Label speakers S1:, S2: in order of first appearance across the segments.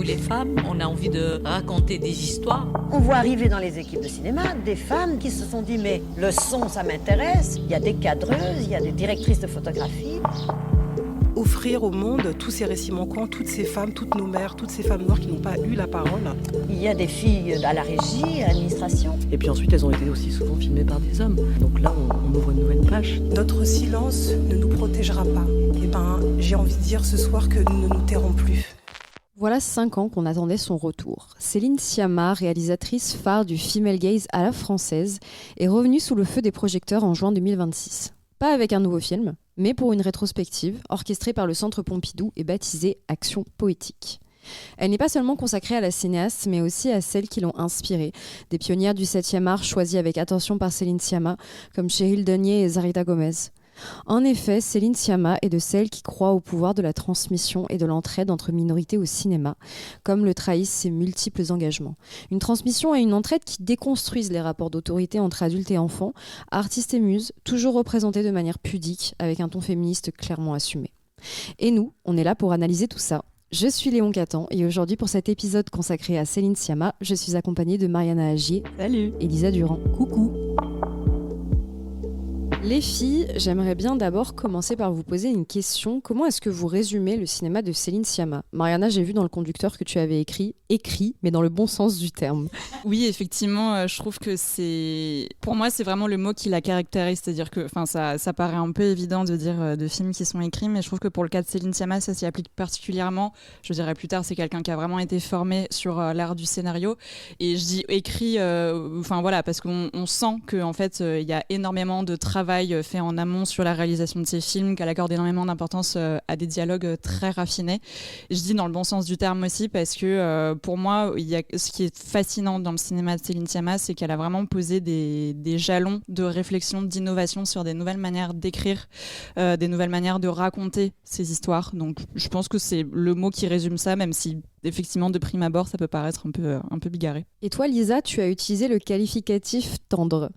S1: les femmes, on a envie de raconter des histoires.
S2: On voit arriver dans les équipes de cinéma des femmes qui se sont dit mais le son ça m'intéresse, il y a des cadreuses, il y a des directrices de photographie.
S3: Offrir au monde tous ces récits manquants, toutes ces femmes, toutes nos mères, toutes ces femmes noires qui n'ont pas eu la parole.
S2: Il y a des filles à la régie, à l'administration.
S4: Et puis ensuite, elles ont été aussi souvent filmées par des hommes. Donc là, on ouvre une nouvelle page.
S3: Notre silence ne nous protégera pas. Et j'ai envie de dire ce soir que nous ne nous tairons plus.
S5: Voilà 5 ans qu'on attendait son retour. Céline Sciamma, réalisatrice phare du female gaze à la française, est revenue sous le feu des projecteurs en juin 2026. Pas avec un nouveau film, mais pour une rétrospective orchestrée par le Centre Pompidou et baptisée Action poétique. Elle n'est pas seulement consacrée à la cinéaste, mais aussi à celles qui l'ont inspirée, des pionnières du 7e art choisies avec attention par Céline Sciamma, comme Cheryl Denier et Zarita Gomez. En effet, Céline Sciamma est de celles qui croient au pouvoir de la transmission et de l'entraide entre minorités au cinéma, comme le trahissent ses multiples engagements. Une transmission et une entraide qui déconstruisent les rapports d'autorité entre adultes et enfants, artistes et muses, toujours représentés de manière pudique, avec un ton féministe clairement assumé. Et nous, on est là pour analyser tout ça. Je suis Léon Catan et aujourd'hui pour cet épisode consacré à Céline Sciamma, je suis accompagnée de Mariana Agier.
S6: Salut.
S5: Et Lisa Durand.
S6: Coucou.
S5: Les filles, j'aimerais bien d'abord commencer par vous poser une question. Comment est-ce que vous résumez le cinéma de Céline Sciamma ? Mariana, j'ai vu dans le conducteur que tu avais écrit, mais dans le bon sens du terme.
S6: Oui, effectivement, je trouve que pour moi, c'est vraiment le mot qui la caractérise. C'est-à-dire que ça paraît un peu évident de dire de films qui sont écrits, mais je trouve que pour le cas de Céline Sciamma, ça s'y applique particulièrement. Je dirais plus tard, c'est quelqu'un qui a vraiment été formé sur l'art du scénario. Et je dis écrit, parce qu'on sent qu'en fait, il y a énormément de travail fait en amont sur la réalisation de ces films, qu'elle accorde énormément d'importance à des dialogues très raffinés. Je dis dans le bon sens du terme aussi parce que pour moi, ce qui est fascinant dans le cinéma de Céline Sciamma, c'est qu'elle a vraiment posé des jalons de réflexion, d'innovation sur des nouvelles manières d'écrire, des nouvelles manières de raconter ces histoires. Donc je pense que c'est le mot qui résume ça, même si effectivement de prime abord ça peut paraître un peu bigarré.
S5: Et toi Lisa, tu as utilisé le qualificatif tendre.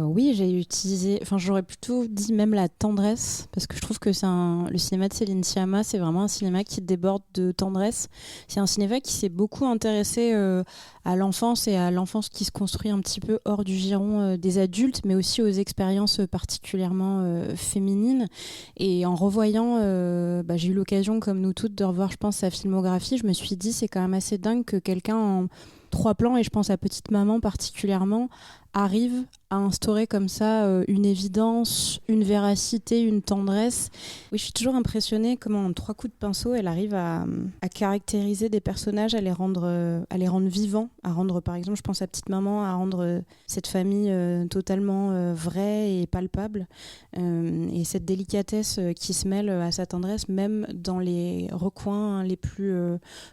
S7: Oui, j'ai utilisé, j'aurais plutôt dit même la tendresse, parce que je trouve que le cinéma de Céline Sciamma, c'est vraiment un cinéma qui déborde de tendresse. C'est un cinéma qui s'est beaucoup intéressé à l'enfance et à l'enfance qui se construit un petit peu hors du giron des adultes, mais aussi aux expériences particulièrement féminines. Et en revoyant, j'ai eu l'occasion, comme nous toutes, de revoir, je pense, sa filmographie. Je me suis dit, c'est quand même assez dingue que quelqu'un en 3 plans, et je pense à Petite Maman particulièrement, arrive à instaurer comme ça une évidence, une véracité, une tendresse. Oui, je suis toujours impressionnée comment en 3 coups de pinceau, elle arrive à caractériser des personnages, à les rendre vivants, à rendre, par exemple, je pense à Petite Maman, à rendre cette famille totalement vraie et palpable. Et cette délicatesse qui se mêle à sa tendresse, même dans les recoins les plus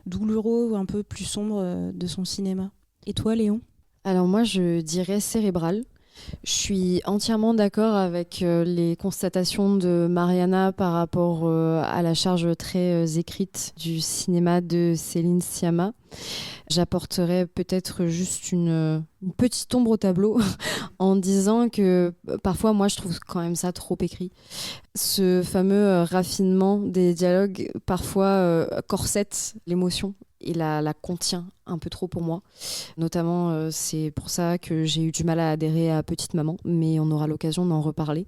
S7: douloureux ou un peu plus sombres de son cinéma. Et toi, Léon ?
S5: Alors moi, je dirais cérébral. Je suis entièrement d'accord avec les constatations de Mariana par rapport à la charge très écrite du cinéma de Céline Sciamma. J'apporterais peut-être juste une petite ombre au tableau en disant que parfois, moi, je trouve quand même ça trop écrit. Ce fameux raffinement des dialogues, parfois corsette l'émotion et la contient un peu trop pour moi. Notamment, c'est pour ça que j'ai eu du mal à adhérer à Petite Maman, mais on aura l'occasion d'en reparler.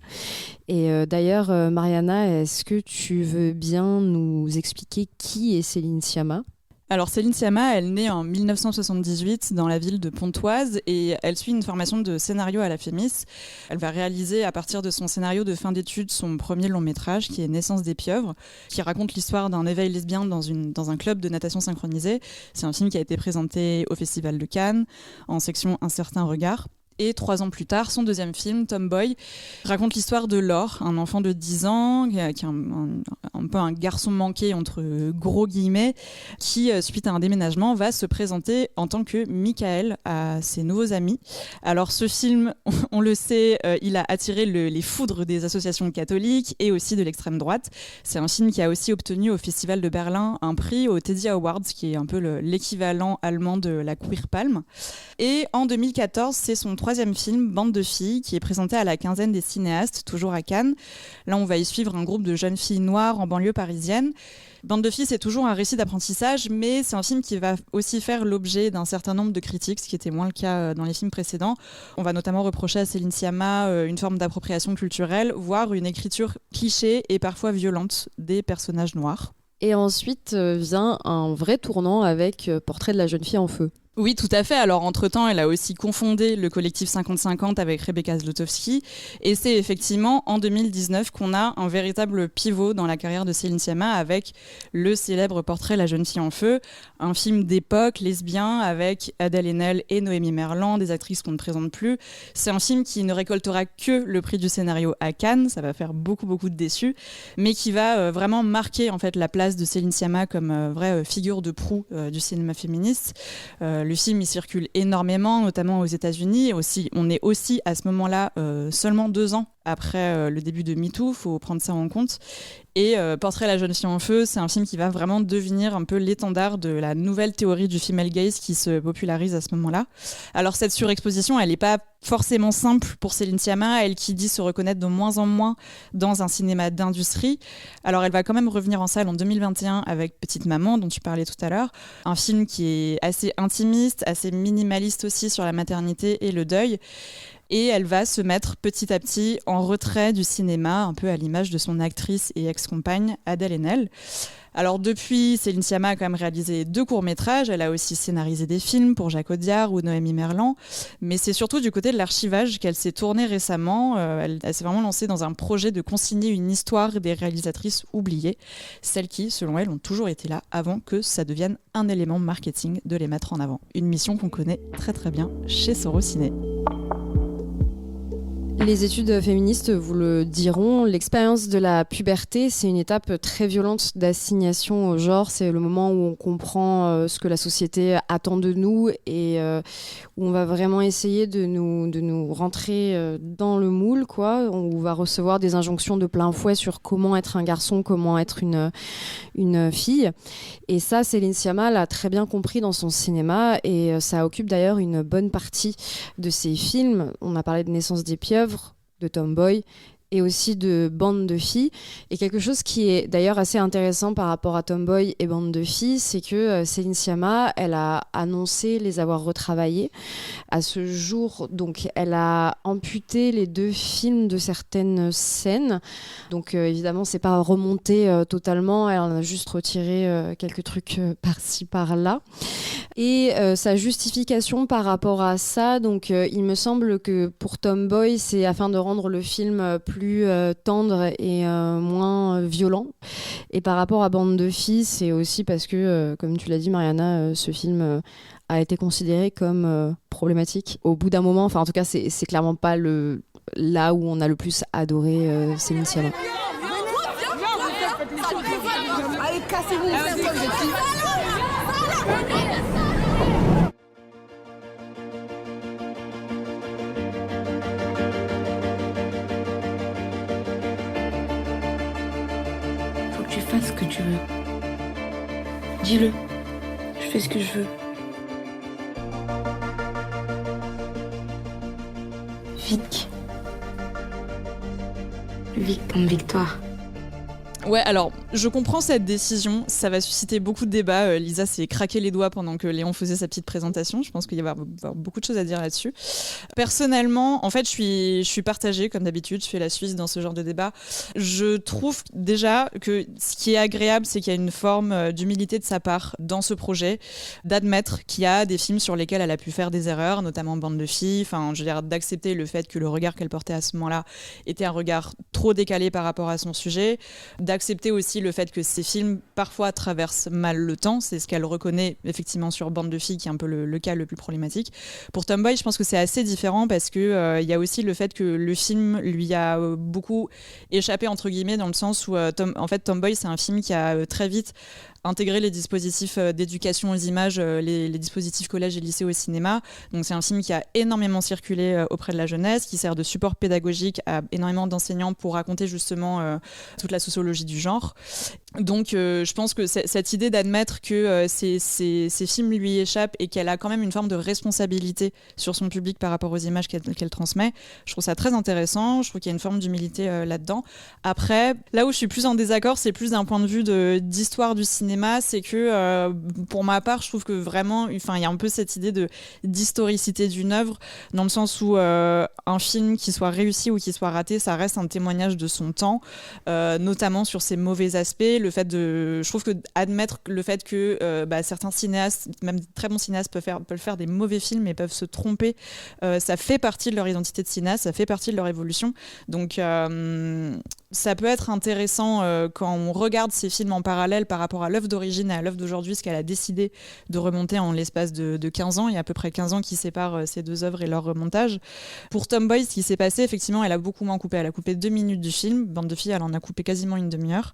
S5: Et d'ailleurs, Mariana, est-ce que tu veux bien nous expliquer qui est Céline Sciamma ?
S6: Alors Céline Sciamma, elle naît en 1978 dans la ville de Pontoise et elle suit une formation de scénario à la Fémis. Elle va réaliser à partir de son scénario de fin d'études son premier long métrage qui est Naissance des pieuvres, qui raconte l'histoire d'un éveil lesbien dans un club de natation synchronisée. C'est un film qui a été présenté au Festival de Cannes en section Un certain regard. Et 3 ans plus tard, son deuxième film, Tomboy, raconte l'histoire de Laure, un enfant de 10 ans, qui est un peu un garçon manqué entre gros guillemets, qui, suite à un déménagement, va se présenter en tant que Michael à ses nouveaux amis. Alors ce film, on le sait, il a attiré les foudres des associations catholiques et aussi de l'extrême droite. C'est un film qui a aussi obtenu au Festival de Berlin un prix au Teddy Awards, qui est un peu l'équivalent allemand de la Queer Palm. Et en 2014, c'est son troisième film, Bande de filles, qui est présenté à la quinzaine des cinéastes, toujours à Cannes. Là, on va y suivre un groupe de jeunes filles noires en banlieue parisienne. Bande de filles, c'est toujours un récit d'apprentissage, mais c'est un film qui va aussi faire l'objet d'un certain nombre de critiques, ce qui était moins le cas dans les films précédents. On va notamment reprocher à Céline Sciamma une forme d'appropriation culturelle, voire une écriture cliché et parfois violente des personnages noirs.
S5: Et ensuite vient un vrai tournant avec Portrait de la jeune fille en feu.
S6: Oui, tout à fait. Alors, entre-temps, elle a aussi confondé le collectif 50-50 avec Rebecca Zlotowski. Et c'est effectivement en 2019 qu'on a un véritable pivot dans la carrière de Céline Sciamma avec le célèbre Portrait La jeune fille en feu, un film d'époque lesbien avec Adèle Haenel et Noémie Merlan, des actrices qu'on ne présente plus. C'est un film qui ne récoltera que le prix du scénario à Cannes, ça va faire beaucoup de déçus, mais qui va vraiment marquer en fait la place de Céline Sciamma comme vraie figure de proue du cinéma féministe. Le film il circule énormément, notamment aux États-Unis. On est aussi à ce moment-là seulement 2 ans après le début de MeToo, il faut prendre ça en compte. Et Portrait la jeune fille en feu, c'est un film qui va vraiment devenir un peu l'étendard de la nouvelle théorie du female gaze qui se popularise à ce moment-là. Alors cette surexposition, elle n'est pas forcément simple pour Céline Sciamma, elle qui dit se reconnaître de moins en moins dans un cinéma d'industrie. Alors elle va quand même revenir en salle en 2021 avec Petite Maman, dont tu parlais tout à l'heure. Un film qui est assez intimiste, assez minimaliste aussi sur la maternité et le deuil. Et elle va se mettre petit à petit en retrait du cinéma, un peu à l'image de son actrice et ex-compagne Adèle Haenel. Alors depuis, Céline Sciamma a quand même réalisé 2 courts-métrages, elle a aussi scénarisé des films pour Jacques Audiard ou Noémie Merlan, mais c'est surtout du côté de l'archivage qu'elle s'est tournée récemment. Elle s'est vraiment lancée dans un projet de consigner une histoire des réalisatrices oubliées, celles qui, selon elle, ont toujours été là avant que ça devienne un élément marketing de les mettre en avant. Une mission qu'on connaît très bien chez Sorociné.
S5: Les études féministes vous le diront, l'expérience de la puberté, c'est une étape très violente d'assignation au genre. C'est le moment où on comprend ce que la société attend de nous et où on va vraiment essayer de nous rentrer dans le moule, quoi. On va recevoir des injonctions de plein fouet sur comment être un garçon, comment être une fille. Et ça, Céline Sciamma l'a très bien compris dans son cinéma et ça occupe d'ailleurs une bonne partie de ses films. On a parlé de Naissance des pieuvres, de Tomboy et aussi de Bande de filles. Et quelque chose qui est d'ailleurs assez intéressant par rapport à Tomboy et Bande de filles, c'est que Céline Sciamma, elle a annoncé les avoir retravaillés. À ce jour, donc, elle a amputé les 2 films de certaines scènes. Donc évidemment, c'est pas remonté totalement, elle en a juste retiré quelques trucs par-ci, par-là. Et sa justification par rapport à ça, donc il me semble que pour Tomboy, c'est afin de rendre le film plus tendre et moins violent. Et par rapport à Bande de filles, c'est aussi parce que, comme tu l'as dit Mariana, ce film a été considéré comme problématique. Au bout d'un moment, enfin en tout cas, c'est clairement pas là où on a le plus adoré Céline Sciamma.
S8: Allez, cassez-vous,
S9: faut que tu fasses ce que tu veux. Dis-le. Je fais ce que je veux. Vic. Vic comme victoire.
S6: Ouais, alors, je comprends cette décision. Ça va susciter beaucoup de débats. Lisa s'est craqué les doigts pendant que Léon faisait sa petite présentation. Je pense qu'il va y avoir beaucoup de choses à dire là-dessus. Personnellement, en fait, je suis partagée, comme d'habitude. Je fais la Suisse dans ce genre de débat. Je trouve déjà que ce qui est agréable, c'est qu'il y a une forme d'humilité de sa part dans ce projet, d'admettre qu'il y a des films sur lesquels elle a pu faire des erreurs, notamment Bande de filles. Enfin, je veux dire, d'accepter le fait que le regard qu'elle portait à ce moment-là était un regard trop décalé par rapport à son sujet, d'accepter aussi le fait que ces films parfois traversent mal le temps, c'est ce qu'elle reconnaît effectivement sur Bande de filles qui est un peu le cas le plus problématique. Pour Tomboy, je pense que c'est assez différent parce que y a aussi le fait que le film lui a beaucoup échappé entre guillemets dans le sens où en fait Tomboy c'est un film qui a très vite intégrer les dispositifs d'éducation aux images, les dispositifs collège et lycée au cinéma. Donc c'est un film qui a énormément circulé auprès de la jeunesse, qui sert de support pédagogique à énormément d'enseignants pour raconter justement toute la sociologie du genre. Donc je pense que cette idée d'admettre que ces films lui échappent et qu'elle a quand même une forme de responsabilité sur son public par rapport aux images qu'elle transmet, je trouve ça très intéressant. Je trouve qu'il y a une forme d'humilité là-dedans. Après, là où je suis plus en désaccord, c'est plus d'un point de vue d'histoire du cinéma. C'est que pour ma part, je trouve que vraiment, il y a un peu cette idée d'historicité d'une œuvre, dans le sens où un film qui soit réussi ou qui soit raté, ça reste un témoignage de son temps, notamment sur ses mauvais aspects. Je trouve que admettre le fait que certains cinéastes, même très bons cinéastes, peuvent faire des mauvais films et peuvent se tromper, ça fait partie de leur identité de cinéaste, ça fait partie de leur évolution. Donc ça peut être intéressant quand on regarde ces films en parallèle par rapport à l'œuvre d'origine et à l'œuvre d'aujourd'hui, ce qu'elle a décidé de remonter en l'espace de 15 ans. Il y a à peu près 15 ans qui séparent ces deux œuvres et leur remontage. Pour Tomboy, ce qui s'est passé, effectivement, elle a beaucoup moins coupé. Elle a coupé 2 minutes du film. Bande de filles, elle en a coupé quasiment une demi-heure.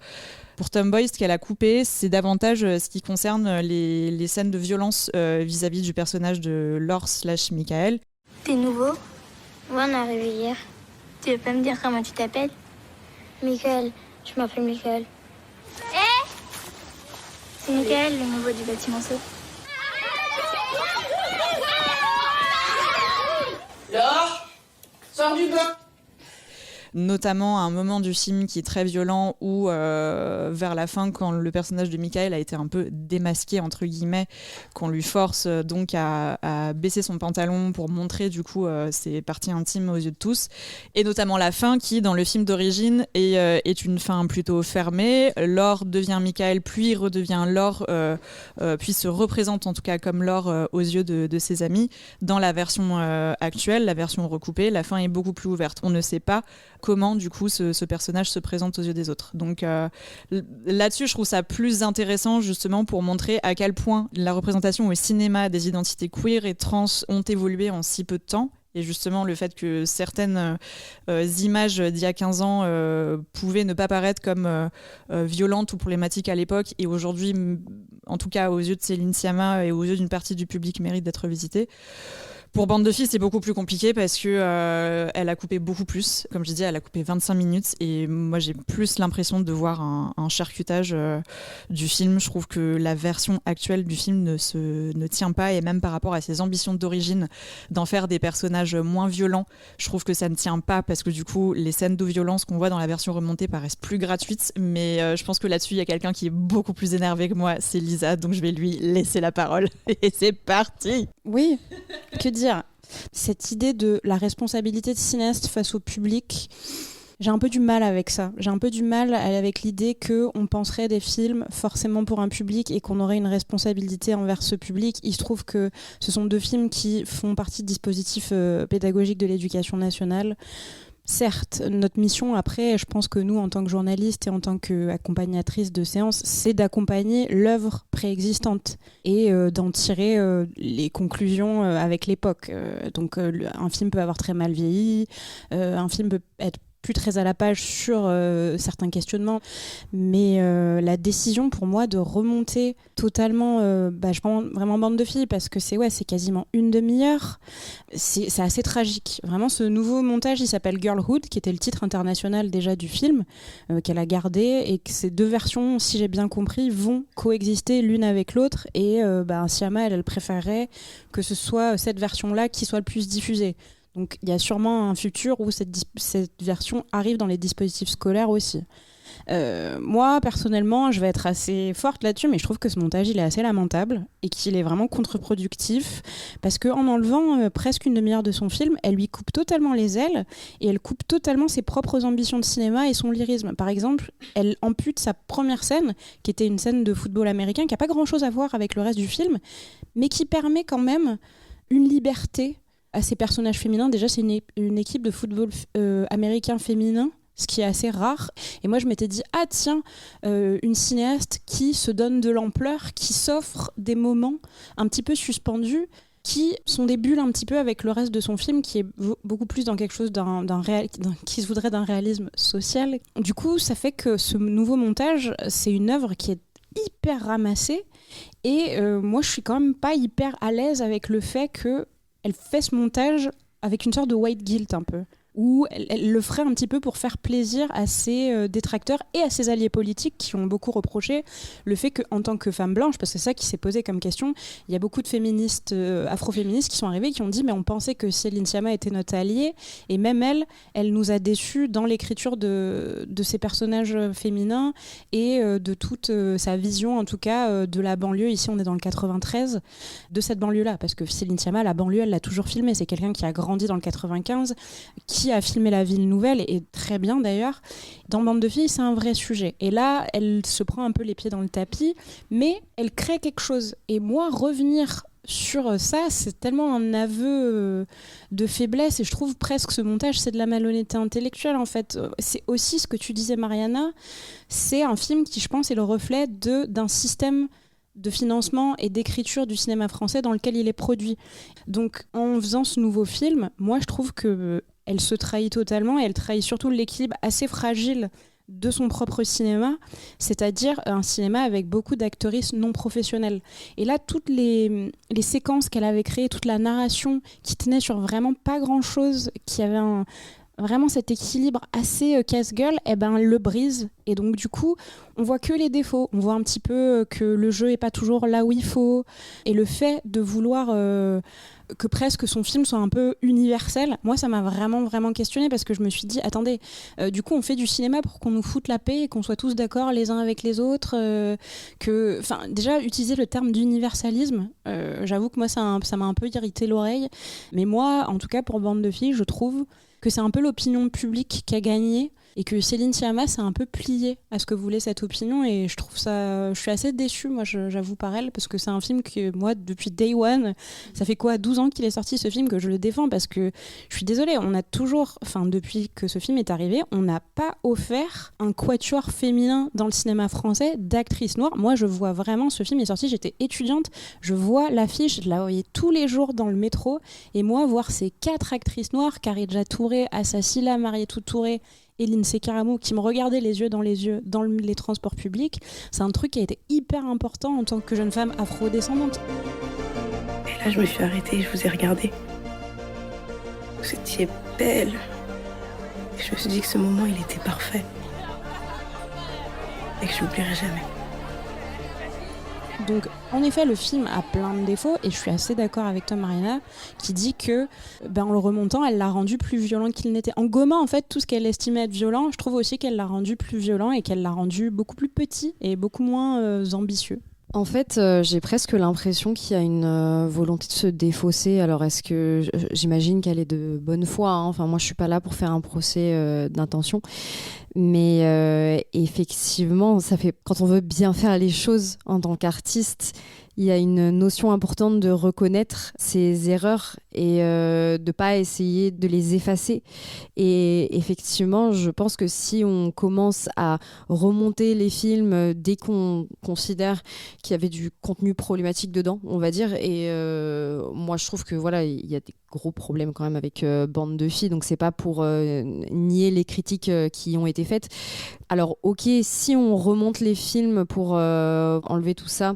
S6: Pour Tomboy, ce qu'elle a coupé, c'est davantage ce qui concerne les scènes de violence vis-à-vis du personnage de Laure/Michael.
S10: T'es nouveau? Ouais, on est arrivé hier. Tu veux pas me dire comment tu t'appelles? Michael, je m'appelle Michael. C'est Michael, le nouveau du bâtiment saut.
S8: Laure, sors du bain.
S6: Notamment à un moment du film qui est très violent où vers la fin, quand le personnage de Michael a été un peu démasqué entre guillemets, qu'on lui force donc à baisser son pantalon pour montrer du coup ses parties intimes aux yeux de tous, et notamment la fin qui dans le film d'origine est une fin plutôt fermée. Laure devient Michael puis redevient Laure, puis se représente en tout cas comme Laure aux yeux de ses amis. Dans la version actuelle, la version recoupée, la fin est beaucoup plus ouverte. On ne sait pas comment du coup ce personnage se présente aux yeux des autres. Donc là-dessus, je trouve ça plus intéressant justement pour montrer à quel point la représentation au cinéma des identités queer et trans ont évolué en si peu de temps. Et justement, le fait que certaines images d'il y a 15 ans pouvaient ne pas paraître comme violentes ou problématiques à l'époque, et aujourd'hui, en tout cas aux yeux de Céline Sciamma et aux yeux d'une partie du public, méritent d'être visitées. Pour Bande de filles, c'est beaucoup plus compliqué parce que elle a coupé beaucoup plus. Comme je disais, elle a coupé 25 minutes et moi j'ai plus l'impression de voir un charcutage du film. Je trouve que la version actuelle du film ne tient pas, et même par rapport à ses ambitions d'origine d'en faire des personnages moins violents, je trouve que ça ne tient pas parce que du coup les scènes de violence qu'on voit dans la version remontée paraissent plus gratuites. Mais je pense que là-dessus il y a quelqu'un qui est beaucoup plus énervé que moi, c'est Lisa, donc je vais lui laisser la parole et c'est parti.
S7: Oui, que dire? Cette idée de la responsabilité de cinéaste face au public, j'ai un peu du mal avec ça. J'ai un peu du mal avec l'idée qu'on penserait des films forcément pour un public et qu'on aurait une responsabilité envers ce public. Il se trouve que ce sont 2 films qui font partie de dispositifs pédagogiques de l'éducation nationale. Certes, notre mission après, je pense que nous, en tant que journalistes et en tant qu'accompagnatrices de séances, c'est d'accompagner l'œuvre préexistante et d'en tirer les conclusions avec l'époque. Donc un film peut avoir très mal vieilli, un film peut être plus très à la page sur certains questionnements, mais la décision pour moi de remonter totalement, je prends vraiment Bande de filles parce que c'est quasiment une demi-heure, c'est assez tragique. Vraiment, ce nouveau montage, il s'appelle Girlhood, qui était le titre international déjà du film, qu'elle a gardé, et que ces 2 versions, si j'ai bien compris, vont coexister l'une avec l'autre, et Sciamma, elle préférerait que ce soit cette version-là qui soit le plus diffusée. Donc il y a sûrement un futur où cette version arrive dans les dispositifs scolaires aussi. Moi, personnellement, je vais être assez forte là-dessus, mais je trouve que ce montage, il est assez lamentable et qu'il est vraiment contre-productif parce qu'en enlevant presque une demi-heure de son film, elle lui coupe totalement les ailes et elle coupe totalement ses propres ambitions de cinéma et son lyrisme. Par exemple, elle ampute sa première scène, qui était une scène de football américain, qui n'a pas grand-chose à voir avec le reste du film, mais qui permet quand même une liberté à ces personnages féminins. Déjà, c'est une équipe de football américain féminin, ce qui est assez rare. Et moi, je m'étais dit, une cinéaste qui se donne de l'ampleur, qui s'offre des moments un petit peu suspendus, qui sont des bulles un petit peu avec le reste de son film, qui est beaucoup plus dans quelque chose qui se voudrait d'un réalisme social. Du coup, ça fait que ce nouveau montage, c'est une œuvre qui est hyper ramassée. Et moi, je suis quand même pas hyper à l'aise avec le fait que elle fait ce montage avec une sorte de white guilt un peu, où elle le ferait un petit peu pour faire plaisir à ses détracteurs et à ses alliés politiques qui ont beaucoup reproché le fait qu'en tant que femme blanche, parce que c'est ça qui s'est posé comme question, il y a beaucoup de féministes, afroféministes qui sont arrivées, qui ont dit mais on pensait que Céline Sciamma était notre alliée, et même elle nous a déçus dans l'écriture de ses personnages féminins et de toute sa vision, en tout cas, de la banlieue. Ici, on est dans le 93, de cette banlieue-là, parce que Céline Sciamma, la banlieue, elle l'a toujours filmée. C'est quelqu'un qui a grandi dans le 95, qui a filmé la ville nouvelle, et très bien d'ailleurs. Dans Bande de filles, c'est un vrai sujet. Et là, elle se prend un peu les pieds dans le tapis, mais elle crée quelque chose. Et moi, revenir sur ça, c'est tellement un aveu de faiblesse, et je trouve presque ce montage, c'est de la malhonnêteté intellectuelle en fait. C'est aussi ce que tu disais, Mariana, c'est un film qui, je pense, est le reflet d'un système de financement et d'écriture du cinéma français dans lequel il est produit. Donc en faisant ce nouveau film, moi je trouve qu'elle se trahit totalement, et elle trahit surtout l'équilibre assez fragile de son propre cinéma, c'est-à-dire un cinéma avec beaucoup d'actrices non professionnelles. Et là, toutes les séquences qu'elle avait créées, toute la narration qui tenait sur vraiment pas grand-chose, qui avait vraiment cet équilibre assez casse-gueule, eh ben, elle le brise. Et donc, du coup, on voit que les défauts. On voit un petit peu que le jeu est pas toujours là où il faut. Et le fait de vouloir que presque son film soit un peu universel, moi, ça m'a vraiment, vraiment questionné, parce que je me suis dit, attendez, du coup, on fait du cinéma pour qu'on nous foute la paix et qu'on soit tous d'accord les uns avec les autres. Déjà, utiliser le terme d'universalisme, j'avoue que moi, ça m'a un peu irrité l'oreille. Mais moi, en tout cas, pour Bande de filles, je trouve que c'est un peu l'opinion publique qui a gagné, et que Céline Sciamma s'est un peu pliée à ce que voulait cette opinion, et je suis assez déçue, moi, j'avoue, par elle, parce que c'est un film que moi, depuis Day One, ça fait 12 ans qu'il est sorti, ce film, que je le défends, parce que je suis désolée, on a toujours, depuis que ce film est arrivé, on n'a pas offert un quatuor féminin dans le cinéma français d'actrices noires. Moi, je vois vraiment, ce film est sorti, j'étais étudiante, je vois l'affiche, je la voyais tous les jours dans le métro, et moi, voir ces 4 actrices noires, Khadija Touré, Assa Sylla, Marietou Touré et Lindsay Caramo, qui me regardaient les yeux dans les transports publics, c'est un truc qui a été hyper important en tant que jeune femme afro-descendante.
S9: Et là, je me suis arrêtée et je vous ai regardé. Vous étiez belle. Et je me suis dit que ce moment, il était parfait. Et que je n'oublierai jamais.
S7: Donc, en effet, le film a plein de défauts, et je suis assez d'accord avec toi, Marina, qui dit que, en le remontant, elle l'a rendu plus violent qu'il n'était. En gommant, en fait, tout ce qu'elle estimait être violent, je trouve aussi qu'elle l'a rendu plus violent, et qu'elle l'a rendu beaucoup plus petit et beaucoup moins ambitieux.
S5: En fait, j'ai presque l'impression qu'il y a une volonté de se défausser. Alors, est-ce que j'imagine qu'elle est de bonne foi, hein. Enfin, moi, je suis pas là pour faire un procès d'intention, mais effectivement, ça fait, quand on veut bien faire les choses en tant qu'artiste, il y a une notion importante de reconnaître ses erreurs et de pas essayer de les effacer. Et effectivement, je pense que si on commence à remonter les films dès qu'on considère qu'il y avait du contenu problématique dedans, on va dire, et moi je trouve que voilà, il y a des gros problèmes quand même avec Bande de filles, donc c'est pas pour nier les critiques qui ont été faites. Alors ok, si on remonte les films pour enlever tout ça,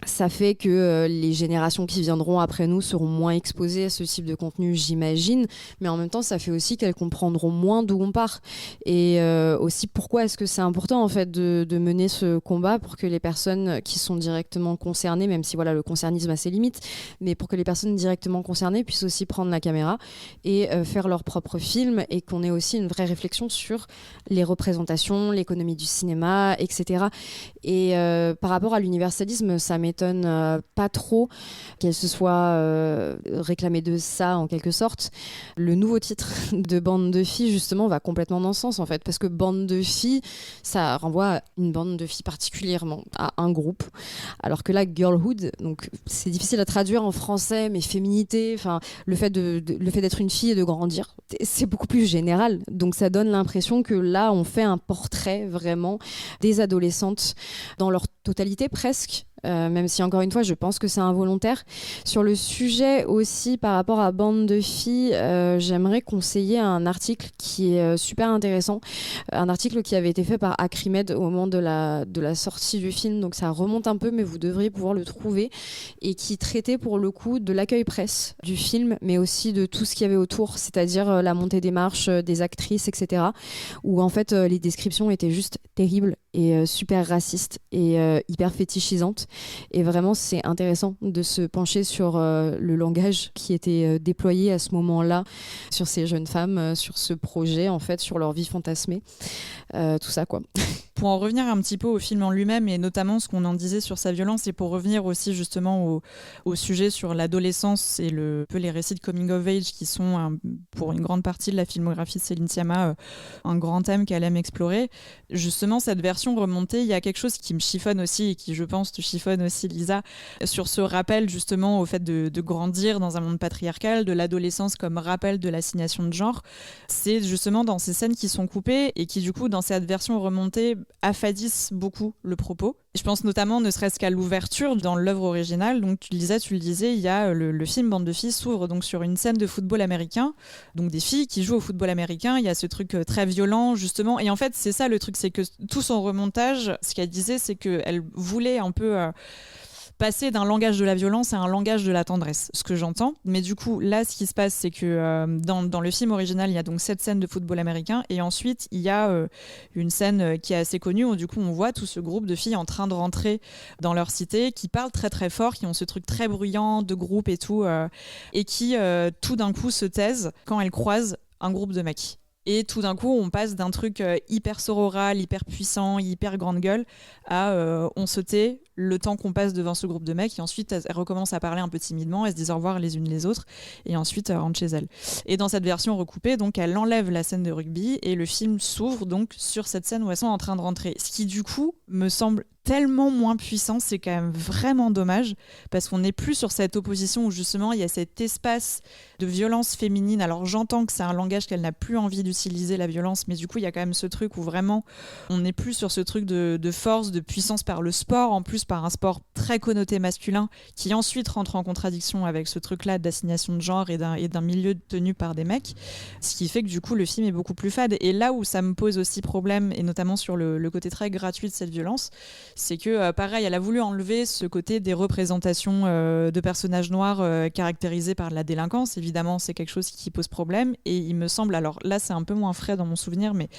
S5: ça fait que les générations qui viendront après nous seront moins exposées à ce type de contenu, j'imagine. Mais en même temps, ça fait aussi qu'elles comprendront moins d'où on part. Et aussi, pourquoi est-ce que c'est important en fait de mener ce combat pour que les personnes qui sont directement concernées, même si voilà, le concernisme a ses limites, mais pour que les personnes directement concernées puissent aussi prendre la caméra et faire leur propre film, et qu'on ait aussi une vraie réflexion sur les représentations, l'économie du cinéma, etc. Et par rapport à l'universalisme, ça m'étonne pas trop qu'elle se soit réclamée de ça en quelque sorte. Le nouveau titre de Bande de filles justement va complètement dans ce sens en fait, parce que Bande de filles, ça renvoie à une bande de filles particulièrement, à un groupe, alors que là girlhood, donc c'est difficile à traduire en français, mais féminité, enfin le fait d'être une fille et de grandir, c'est beaucoup plus général, donc ça donne l'impression que là on fait un portrait vraiment des adolescentes dans leur totalité presque, même si encore une fois je pense que c'est involontaire. Sur le sujet aussi par rapport à Bande de filles, j'aimerais conseiller un article qui est super intéressant, un article qui avait été fait par Acrimed au moment de la sortie du film, donc ça remonte un peu mais vous devriez pouvoir le trouver, et qui traitait pour le coup de l'accueil presse du film mais aussi de tout ce qu'il y avait autour, c'est-à-dire la montée des marches des actrices, etc., où en fait les descriptions étaient juste terribles et super racistes et hyper fétichisante, et vraiment c'est intéressant de se pencher sur le langage qui était déployé à ce moment-là sur ces jeunes femmes, sur ce projet en fait, sur leur vie fantasmée, tout ça quoi.
S6: Pour en revenir un petit peu au film en lui-même et notamment ce qu'on en disait sur sa violence, et pour revenir aussi justement au sujet sur l'adolescence et les récits de coming of age qui sont pour une grande partie de la filmographie de Céline Sciamma un grand thème qu'elle aime explorer, justement cette version remontée, il y a quelque chose qui me chiffonne aussi et qui je pense te chiffonne aussi Lisa, sur ce rappel justement au fait de grandir dans un monde patriarcal, de l'adolescence comme rappel de l'assignation de genre. C'est justement dans ces scènes qui sont coupées et qui du coup dans cette version remontée affadissent beaucoup le propos. Je pense notamment ne serait-ce qu'à l'ouverture dans l'œuvre originale. Donc Lisa, tu le disais, il y a le film Bande de filles s'ouvre donc sur une scène de football américain, donc des filles qui jouent au football américain. Il y a ce truc très violent justement, et en fait c'est ça le truc, c'est que tout son remontage, ce qu'elle disait, c'est qu'elle voulait un peu passer d'un langage de la violence à un langage de la tendresse, ce que j'entends. Mais du coup, là, ce qui se passe, c'est que dans le film original, il y a donc cette scène de football américain, et ensuite, il y a une scène qui est assez connue, où du coup, on voit tout ce groupe de filles en train de rentrer dans leur cité, qui parlent très très fort, qui ont ce truc très bruyant de groupe et tout, et qui tout d'un coup se taisent quand elles croisent un groupe de mecs. Et tout d'un coup, on passe d'un truc hyper sororal, hyper puissant, hyper grande gueule, à on se tait le temps qu'on passe devant ce groupe de mecs, et ensuite elles recommencent à parler un peu timidement, elles se disent au revoir les unes les autres, et ensuite elles rentrent chez elles. Et dans cette version recoupée, donc elle enlève la scène de rugby, et le film s'ouvre donc sur cette scène où elles sont en train de rentrer. Ce qui du coup me semble tellement moins puissant, c'est quand même vraiment dommage, parce qu'on n'est plus sur cette opposition où justement il y a cet espace de violence féminine. Alors j'entends que c'est un langage qu'elle n'a plus envie d'utiliser, la violence, mais du coup il y a quand même ce truc où vraiment on n'est plus sur ce truc de force, de puissance par le sport, en plus par un sport très connoté masculin, qui ensuite rentre en contradiction avec ce truc-là d'assignation de genre et d'un milieu tenu par des mecs, ce qui fait que du coup le film est beaucoup plus fade. Et là où ça me pose aussi problème, et notamment sur le côté très gratuit de cette violence, c'est que pareil, elle a voulu enlever ce côté des représentations de personnages noirs caractérisés par la délinquance. Évidemment, c'est quelque chose qui pose problème, et il me semble, alors là c'est un peu moins frais dans mon souvenir, mais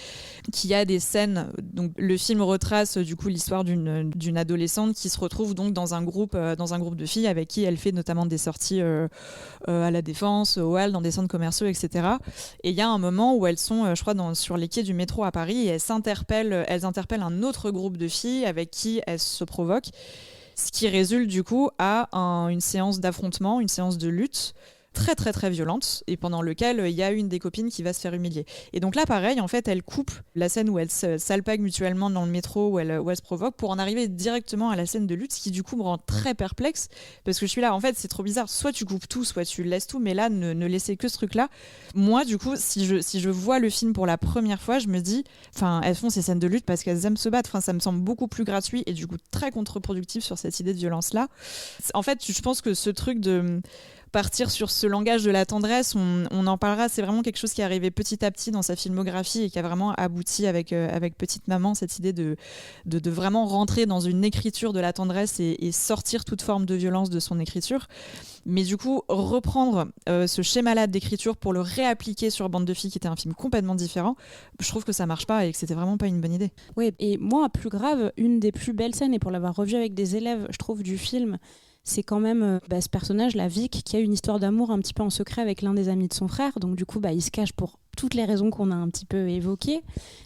S6: qu'il y a des scènes, donc le film retrace du coup l'histoire d'une adolescente qui se retrouve donc dans un groupe de filles avec qui elle fait notamment des sorties à la Défense, au Halles, dans des centres commerciaux, etc. Et il y a un moment où elles sont, je crois, sur les quais du métro à Paris, et elles interpellent un autre groupe de filles avec qui elles se provoquent, ce qui résulte du coup à une séance d'affrontement, une séance de lutte très très très violente, et pendant lequel il y a une des copines qui va se faire humilier. Et donc là pareil, en fait elle coupe la scène où elles s'alpaguent mutuellement dans le métro, où elles se provoquent, pour en arriver directement à la scène de lutte, ce qui du coup me rend très perplexe, parce que je suis là, en fait c'est trop bizarre, soit tu coupes tout, soit tu laisses tout, mais là ne laissez que ce truc là. Moi du coup si je vois le film pour la première fois, je me dis, enfin elles font ces scènes de lutte parce qu'elles aiment se battre, enfin ça me semble beaucoup plus gratuit et du coup très contre-productif sur cette idée de violence là. En fait je pense que ce truc de partir sur ce langage de la tendresse, on en parlera, c'est vraiment quelque chose qui est arrivé petit à petit dans sa filmographie et qui a vraiment abouti avec Petite Maman, cette idée de vraiment rentrer dans une écriture de la tendresse et sortir toute forme de violence de son écriture. Mais du coup, reprendre ce schéma-là d'écriture pour le réappliquer sur Bande de filles, qui était un film complètement différent, je trouve que ça marche pas et que c'était vraiment pas une bonne idée.
S7: Oui, et moi, plus grave, une des plus belles scènes, et pour l'avoir revue avec des élèves, je trouve, du film, c'est quand même ce personnage, la Vic, qui a une histoire d'amour un petit peu en secret avec l'un des amis de son frère. Donc du coup, il se cache pour toutes les raisons qu'on a un petit peu évoquées,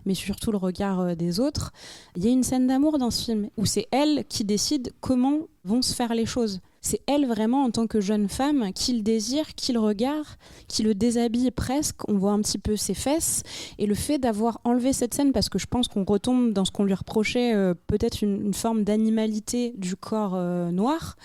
S7: mais surtout le regard des autres. Il y a une scène d'amour dans ce film, où c'est elle qui décide comment vont se faire les choses. C'est elle vraiment, en tant que jeune femme, qui le désire, qui le regarde, qui le déshabille presque. On voit un petit peu ses fesses. Et le fait d'avoir enlevé cette scène, parce que je pense qu'on retombe dans ce qu'on lui reprochait, peut-être une forme d'animalité du corps noir,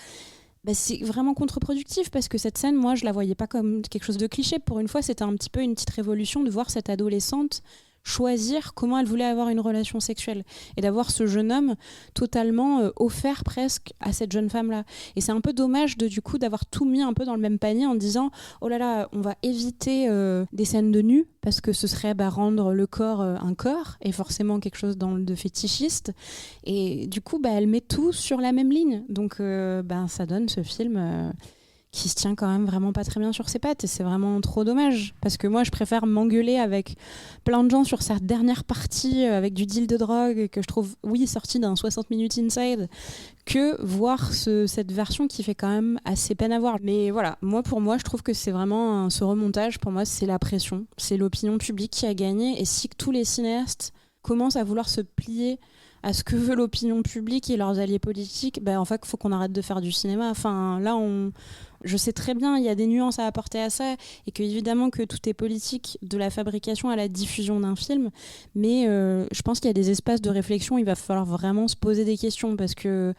S7: c'est vraiment contre-productif, parce que cette scène, moi, je la voyais pas comme quelque chose de cliché. Pour une fois, c'était un petit peu une petite révolution de voir cette adolescente choisir comment elle voulait avoir une relation sexuelle et d'avoir ce jeune homme totalement offert presque à cette jeune femme-là. Et c'est un peu dommage du coup d'avoir tout mis un peu dans le même panier en disant oh là là, on va éviter des scènes de nu parce que ce serait rendre le corps un corps et forcément quelque chose de fétichiste. Et du coup, elle met tout sur la même ligne. Donc ça donne ce film qui se tient quand même vraiment pas très bien sur ses pattes et c'est vraiment trop dommage parce que moi je préfère m'engueuler avec plein de gens sur sa dernière partie avec du deal de drogue que je trouve sorti d'un 60 minutes inside que voir cette version qui fait quand même assez peine à voir. Mais voilà, pour moi je trouve que c'est vraiment ce remontage, pour moi c'est la pression, c'est l'opinion publique qui a gagné et si tous les cinéastes commencent à vouloir se plier à ce que veut l'opinion publique et leurs alliés politiques, en fait, il faut qu'on arrête de faire du cinéma. Enfin, là, je sais très bien, il y a des nuances à apporter à ça, et évidemment que tout est politique, de la fabrication à la diffusion d'un film, mais je pense qu'il y a des espaces de réflexion, il va falloir vraiment se poser des questions, parce que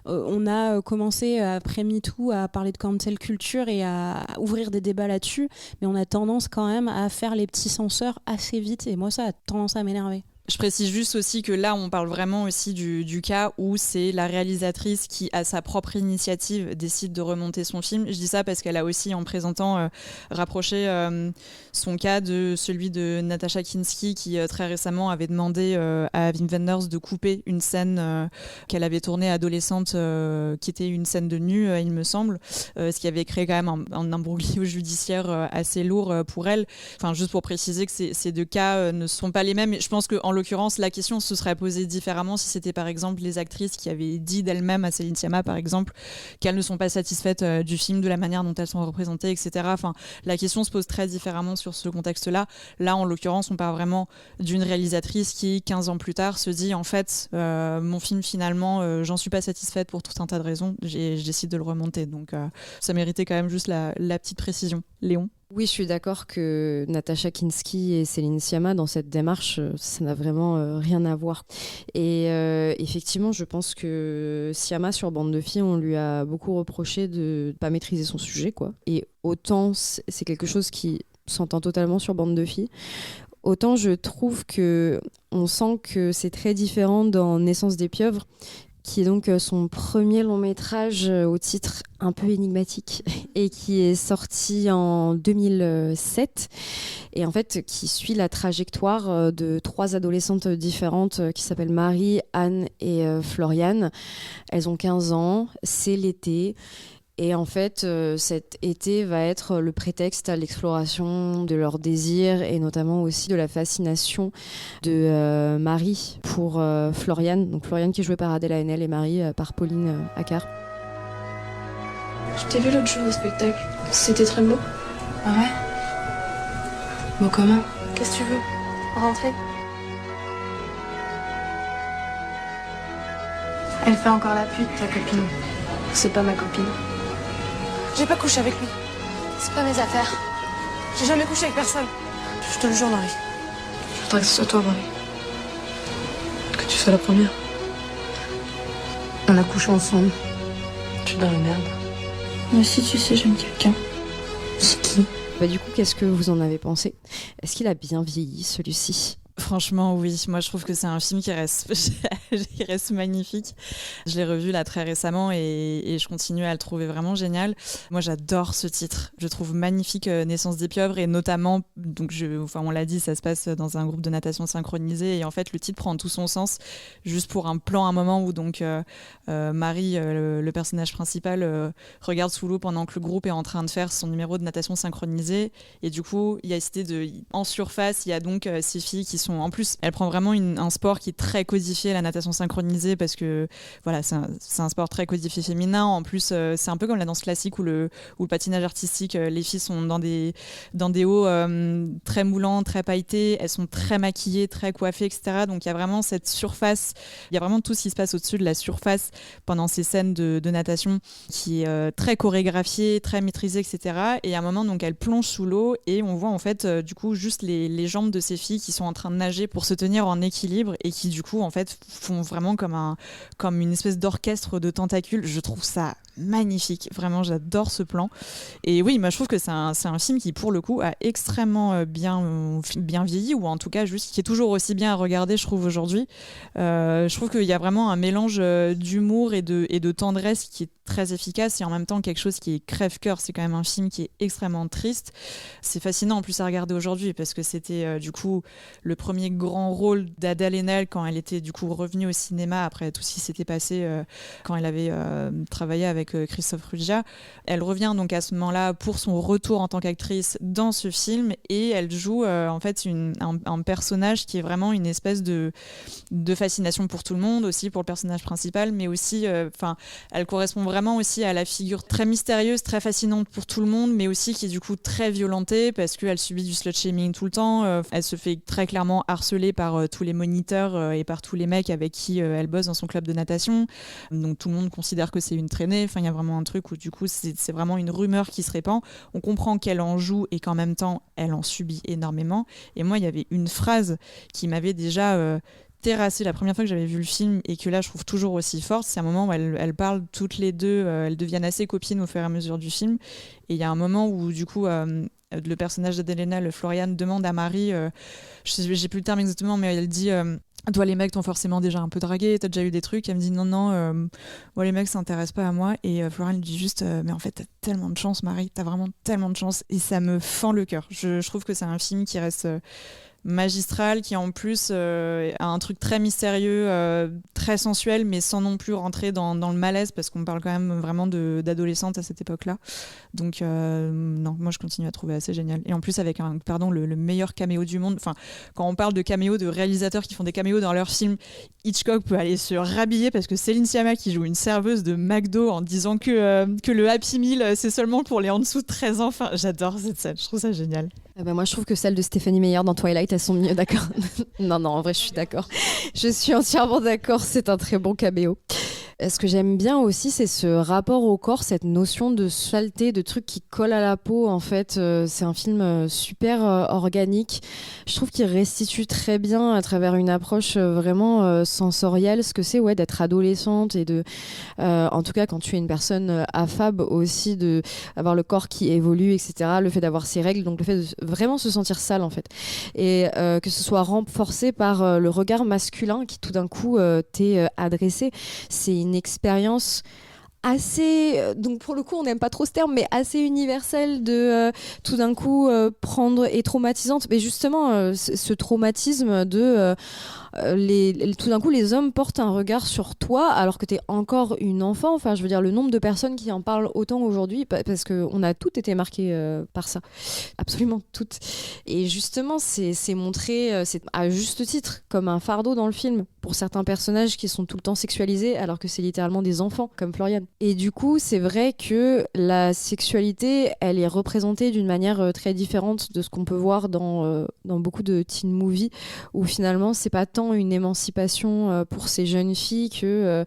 S7: on a commencé, après MeToo, à parler de cancel culture et à ouvrir des débats là-dessus, mais on a tendance quand même à faire les petits censeurs assez vite, et moi, ça a tendance à m'énerver.
S6: Je précise juste aussi que là, on parle vraiment aussi du cas où c'est la réalisatrice qui, à sa propre initiative, décide de remonter son film. Je dis ça parce qu'elle a aussi, en présentant, rapproché son cas de celui de Natasha Kinski, qui très récemment avait demandé à Wim Wenders de couper une scène qu'elle avait tournée adolescente, qui était une scène de nu, il me semble, ce qui avait créé quand même un imbroglio judiciaire assez lourd pour elle. Enfin, juste pour préciser que ces deux cas ne sont pas les mêmes. Et je pense qu'en l'occurrence, la question se serait posée différemment si c'était par exemple les actrices qui avaient dit d'elles-mêmes à Céline Sciamma, par exemple, qu'elles ne sont pas satisfaites du film, de la manière dont elles sont représentées, etc. Enfin, la question se pose très différemment sur ce contexte-là. Là, en l'occurrence, on parle vraiment d'une réalisatrice qui, 15 ans plus tard, se dit en fait, mon film, finalement, j'en suis pas satisfaite pour tout un tas de raisons, je décide de le remonter. Donc, ça méritait quand même juste la petite précision. Léon ?
S5: Oui, je suis d'accord que Natasha Kinski et Céline Sciamma, dans cette démarche, ça n'a vraiment rien à voir. Et effectivement, je pense que Sciamma, sur Bande de filles, on lui a beaucoup reproché de ne pas maîtriser son sujet, quoi. Et autant c'est quelque chose qui s'entend totalement sur Bande de filles, autant je trouve qu'on sent que c'est très différent dans Naissance des pieuvres, qui est donc son premier long métrage au titre un peu énigmatique et qui est sorti en 2007 et en fait qui suit la trajectoire de 3 adolescentes différentes qui s'appellent Marie, Anne et Floriane. Elles ont 15 ans, c'est l'été. Et en fait, cet été va être le prétexte à l'exploration de leurs désirs et notamment aussi de la fascination de Marie pour Floriane. Donc Floriane qui est jouée par Adèle Haenel et Marie par Pauline Accard.
S9: Je t'ai vu l'autre jour au spectacle. C'était très beau.
S11: Ah ouais? Beau comment?
S9: Qu'est-ce que tu veux? Rentrer?
S11: Elle fait encore la pute, ta copine.
S9: C'est pas ma copine.
S8: J'ai pas couché avec lui.
S10: C'est pas mes affaires.
S8: J'ai jamais couché avec personne. Je te le jure, Marie.
S9: Je voudrais que ce soit toi, Marie. Que tu sois la première. On a couché ensemble. Je suis dans la merde.
S11: Moi aussi, tu sais, j'aime quelqu'un.
S9: C'est qui?
S5: Du coup, qu'est-ce que vous en avez pensé? Est-ce qu'il a bien vieilli, celui-ci?
S6: Franchement, oui. Moi, je trouve que c'est un film qui reste magnifique. Je l'ai revu là très récemment et je continue à le trouver vraiment génial. Moi, j'adore ce titre. Je trouve magnifique Naissance des pieuvres et notamment, donc on l'a dit, ça se passe dans un groupe de natation synchronisé et en fait, le titre prend tout son sens juste pour un plan, un moment où donc Marie, le personnage principal, regarde sous l'eau pendant que le groupe est en train de faire son numéro de natation synchronisé et du coup, il y a cette idée en surface, il y a donc ces filles qui sont en plus, elle prend vraiment un sport qui est très codifié, la natation synchronisée, parce que voilà, c'est un sport très codifié féminin. En plus, c'est un peu comme la danse classique ou le patinage artistique. Les filles sont dans des hauts très moulants, très pailletés. Elles sont très maquillées, très coiffées, etc. Donc il y a vraiment cette surface. Il y a vraiment tout ce qui se passe au-dessus de la surface pendant ces scènes de natation qui est très chorégraphiée, très maîtrisée, etc. Et à un moment, donc, elle plonge sous l'eau et on voit en fait du coup juste les jambes de ces filles qui sont en train de nager pour se tenir en équilibre et qui du coup en fait font vraiment comme une espèce d'orchestre de tentacules. Je trouve ça magnifique. Vraiment, j'adore ce plan. Et oui, moi je trouve que c'est un film qui, pour le coup, a extrêmement bien vieilli, ou en tout cas juste qui est toujours aussi bien à regarder, je trouve, aujourd'hui. Je trouve qu'il y a vraiment un mélange d'humour et de tendresse qui est très efficace, et en même temps quelque chose qui est crève-cœur. C'est quand même un film qui est extrêmement triste. C'est fascinant en plus à regarder aujourd'hui, parce que c'était du coup le premier grand rôle d'Ada Lenel quand elle était du coup revenue au cinéma après tout ce qui s'était passé quand elle avait travaillé avec Christophe Ruggia. Elle revient donc à ce moment-là pour son retour en tant qu'actrice dans ce film, et elle joue en fait un personnage qui est vraiment une espèce de fascination pour tout le monde, aussi pour le personnage principal, mais aussi elle correspond vraiment aussi à la figure très mystérieuse, très fascinante pour tout le monde, mais aussi qui est du coup très violentée parce qu'elle subit du slut-shaming tout le temps. Elle se fait très clairement harceler par tous les moniteurs et par tous les mecs avec qui elle bosse dans son club de natation. Donc tout le monde considère que c'est une traînée. Enfin, il y a vraiment un truc où du coup c'est vraiment une rumeur qui se répand. On comprend qu'elle en joue et qu'en même temps elle en subit énormément. Et moi, il y avait une phrase qui m'avait déjà terrassée la première fois que j'avais vu le film, et que là je trouve toujours aussi forte. C'est un moment où elles parlent toutes les deux, elles deviennent assez copines au fur et à mesure du film, et il y a un moment où du coup le personnage d'Adelena, le Florian, demande à Marie, j'ai plus le terme exactement, mais elle dit toi les mecs t'ont forcément déjà un peu dragué, t'as déjà eu des trucs. Elle me dit non, moi les mecs ça s'intéressent pas à moi, et Florian lui dit juste mais en fait t'as tellement de chance Marie, t'as vraiment tellement de chance, et ça me fend le cœur. Je trouve que c'est un film qui reste magistral, qui en plus a un truc très mystérieux, très sensuel, mais sans non plus rentrer dans le malaise, parce qu'on parle quand même vraiment d'adolescentes à cette époque-là. Donc non, moi je continue à trouver assez génial. Et en plus avec le meilleur caméo du monde. Enfin, quand on parle de caméos de réalisateurs qui font des caméos dans leurs films, Hitchcock peut aller se rhabiller, parce que Céline Sciamma qui joue une serveuse de McDo en disant que le Happy Meal c'est seulement pour les en dessous de 13 ans. Enfin, j'adore cette scène, je trouve ça génial.
S5: Moi je trouve que celle de Stéphanie Meyer dans Twilight, elles sont mieux, d'accord. Non, en vrai je suis d'accord. Je suis entièrement d'accord, c'est un très bon caméo. Ce que j'aime bien aussi, c'est ce rapport au corps, cette notion de saleté, de trucs qui collent à la peau. En fait, c'est un film super organique. Je trouve qu'il restitue très bien, à travers une approche vraiment sensorielle, ce que c'est d'être adolescente, et en tout cas quand tu es une personne affable aussi, d'avoir le corps qui évolue, etc. Le fait d'avoir ses règles, donc le fait de vraiment se sentir sale en fait. Et que ce soit renforcé par le regard masculin qui tout d'un coup t'est adressé. C'est une expérience assez, donc pour le coup on n'aime pas trop ce terme, mais assez universelle de tout d'un coup prendre, et traumatisante, mais justement ce traumatisme de tout d'un coup les hommes portent un regard sur toi alors que t'es encore une enfant. Enfin, je veux dire, le nombre de personnes qui en parlent autant aujourd'hui, parce qu'on a toutes été marquées par ça, absolument toutes. Et justement c'est montré, c'est à juste titre comme un fardeau dans le film pour certains personnages qui sont tout le temps sexualisés alors que c'est littéralement des enfants, comme Florian. Et du coup c'est vrai que la sexualité elle est représentée d'une manière très différente de ce qu'on peut voir dans beaucoup de teen movies, où finalement c'est pas tant une émancipation pour ces jeunes filles que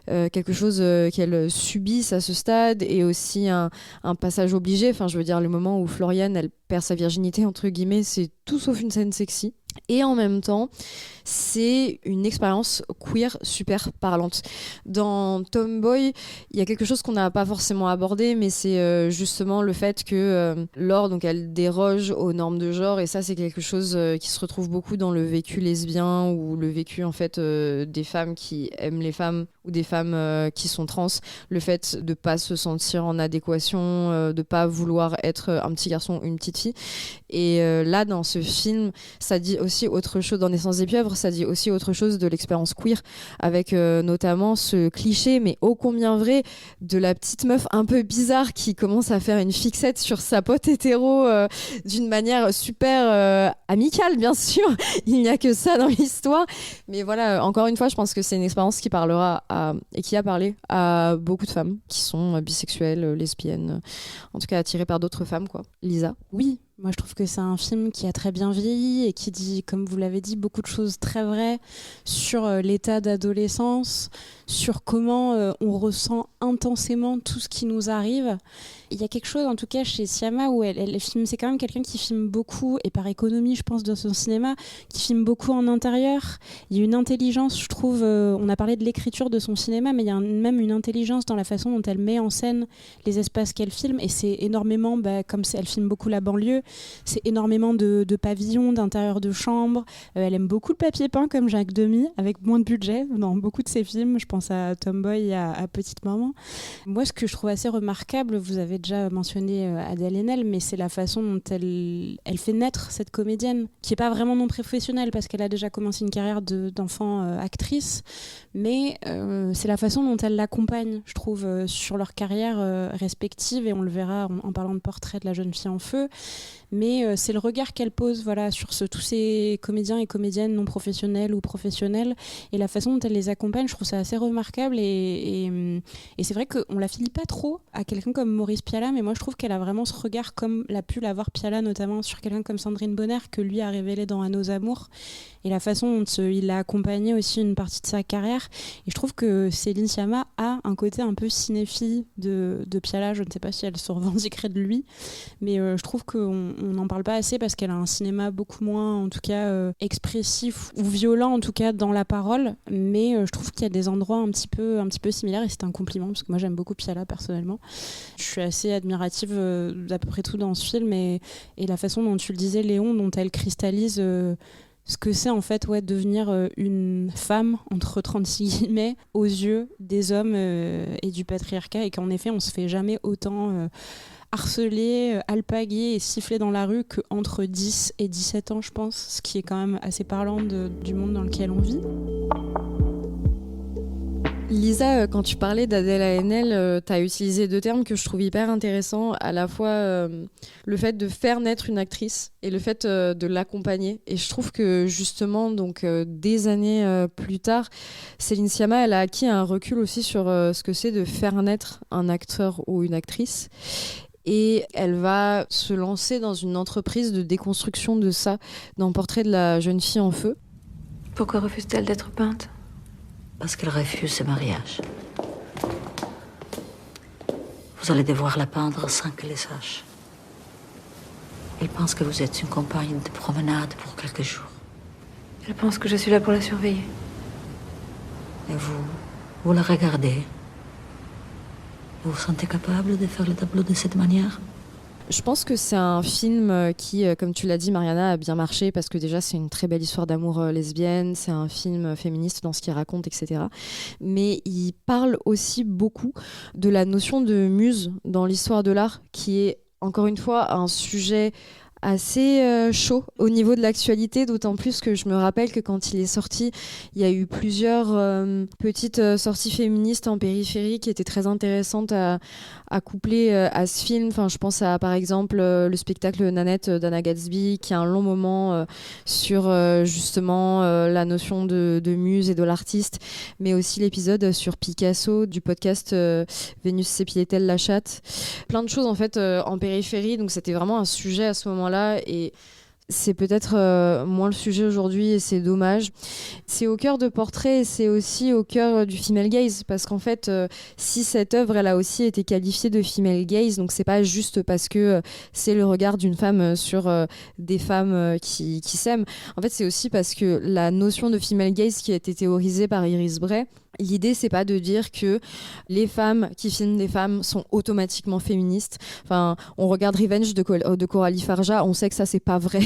S5: quelque chose qu'elles subissent à ce stade, et aussi un passage obligé. Enfin, je veux dire, le moment où Florian elle perd sa virginité entre guillemets, c'est tout sauf une scène sexy. Et en même temps, c'est une expérience queer super parlante. Dans Tomboy, il y a quelque chose qu'on n'a pas forcément abordé, mais c'est justement le fait que Laure, donc, elle déroge aux normes de genre, et ça, c'est quelque chose qui se retrouve beaucoup dans le vécu lesbien, ou le vécu en fait des femmes qui aiment les femmes, ou des femmes qui sont trans. Le fait de pas se sentir en adéquation, de pas vouloir être un petit garçon ou une petite fille. Et là, dans ce film, ça dit aussi autre chose. Dans Naissance des pieuvres, ça dit aussi autre chose de l'expérience queer, avec notamment ce cliché, mais ô combien vrai, de la petite meuf un peu bizarre qui commence à faire une fixette sur sa pote hétéro d'une manière super amicale, bien sûr. Il n'y a que ça dans l'histoire. Mais voilà, encore une fois, je pense que c'est une expérience qui parlera et qui a parlé à beaucoup de femmes qui sont bisexuelles, lesbiennes, en tout cas attirées par d'autres femmes, quoi. Lisa ?
S7: Oui. Moi, je trouve que c'est un film qui a très bien vieilli et qui dit, comme vous l'avez dit, beaucoup de choses très vraies sur l'état d'adolescence, sur comment on ressent intensément tout ce qui nous arrive. Il y a quelque chose, en tout cas, chez Sciamma, où elle filme, c'est quand même quelqu'un qui filme beaucoup, et par économie, je pense, dans son cinéma, qui filme beaucoup en intérieur. Il y a une intelligence, je trouve, on a parlé de l'écriture de son cinéma, mais il y a même une intelligence dans la façon dont elle met en scène les espaces qu'elle filme, et c'est énormément, comme elle filme beaucoup la banlieue, c'est énormément de pavillons, d'intérieur de chambres. Elle aime beaucoup le papier peint, comme Jacques Demy, avec moins de budget dans beaucoup de ses films. Je pense à Tomboy et à Petite Maman. Moi, ce que je trouve assez remarquable, vous avez déjà mentionné Adèle Haenel, mais c'est la façon dont elle fait naître cette comédienne, qui n'est pas vraiment non professionnelle, parce qu'elle a déjà commencé une carrière d'enfant actrice, mais c'est la façon dont elle l'accompagne, je trouve, sur leur carrière respective, et on le verra en parlant de Portrait de la jeune fille en feu. Mais c'est le regard qu'elle pose sur tous ces comédiens et comédiennes non professionnels ou professionnels, et la façon dont elle les accompagne, je trouve ça assez remarquable, et c'est vrai qu'on la filie pas trop à quelqu'un comme Maurice Pialat, mais moi je trouve qu'elle a vraiment ce regard comme l'a pu l'avoir Pialat, notamment sur quelqu'un comme Sandrine Bonner, que lui a révélé dans À nos amours, et la façon dont il a accompagné aussi une partie de sa carrière. Et je trouve que Céline Sciamma a un côté un peu cinéphile de Pialat. Je ne sais pas si elle se revendiquerait de lui, mais je trouve qu'on n'en parle pas assez, parce qu'elle a un cinéma beaucoup moins, en tout cas, expressif ou violent, en tout cas dans la parole, mais je trouve qu'il y a des endroits un petit peu similaires, et c'est un compliment, parce que moi j'aime beaucoup Pialat personnellement. Je suis assez admirative d'à peu près tout dans ce film, et la façon dont tu le disais, Léon, dont elle cristallise ce que c'est en fait devenir une femme, entre 36 guillemets, aux yeux des hommes et du patriarcat, et qu'en effet on se fait jamais autant harceler, alpaguer et siffler dans la rue qu'entre 10 et 17 ans, je pense, ce qui est quand même assez parlant du monde dans lequel on vit.
S5: Lisa, quand tu parlais d'Adèle Haenel, tu as utilisé deux termes que je trouve hyper intéressants, à la fois le fait de faire naître une actrice et le fait de l'accompagner. Et je trouve que justement, des années plus tard, Céline Sciamma, elle a acquis un recul aussi sur ce que c'est de faire naître un acteur ou une actrice. Et elle va se lancer dans une entreprise de déconstruction de ça, dans Portrait de la jeune fille en feu.
S11: Pourquoi refuse-t-elle d'être peinte ?
S12: Parce qu'elle refuse ce mariage. Vous allez devoir la peindre sans qu'elle le sache. Elle pense que vous êtes une compagne de promenade pour quelques jours.
S11: Elle pense que je suis là pour la surveiller.
S12: Et vous la regardez. Vous vous sentez capable de faire le tableau de cette manière ?
S5: Je pense que c'est un film qui, comme tu l'as dit, Mariana, a bien marché, parce que déjà c'est une très belle histoire d'amour lesbienne, c'est un film féministe dans ce qu'il raconte, etc. Mais il parle aussi beaucoup de la notion de muse dans l'histoire de l'art, qui est encore une fois un sujet assez chaud au niveau de l'actualité, d'autant plus que je me rappelle que quand il est sorti, il y a eu plusieurs petites sorties féministes en périphérie qui étaient très intéressantes à coupler à ce film. Enfin, je pense à, par exemple, le spectacle Nanette d'Anna Gatsby, qui a un long moment sur justement la notion de muse et de l'artiste, mais aussi l'épisode sur Picasso du podcast Vénus s'épiait-elle la chatte. Plein de choses en fait en périphérie, donc c'était vraiment un sujet à ce moment-là, et c'est peut-être moins le sujet aujourd'hui, et c'est dommage. C'est au cœur de Portrait, et c'est aussi au cœur du female gaze, parce qu'en fait, si cette œuvre, elle a aussi été qualifiée de female gaze, donc c'est pas juste parce que c'est le regard d'une femme sur des femmes qui s'aiment. En fait, c'est aussi parce que la notion de female gaze qui a été théorisée par Iris Bray, l'idée, c'est pas de dire que les femmes qui filment des femmes sont automatiquement féministes. Enfin, on regarde Revenge de Coralie Farja, on sait que ça, c'est pas vrai,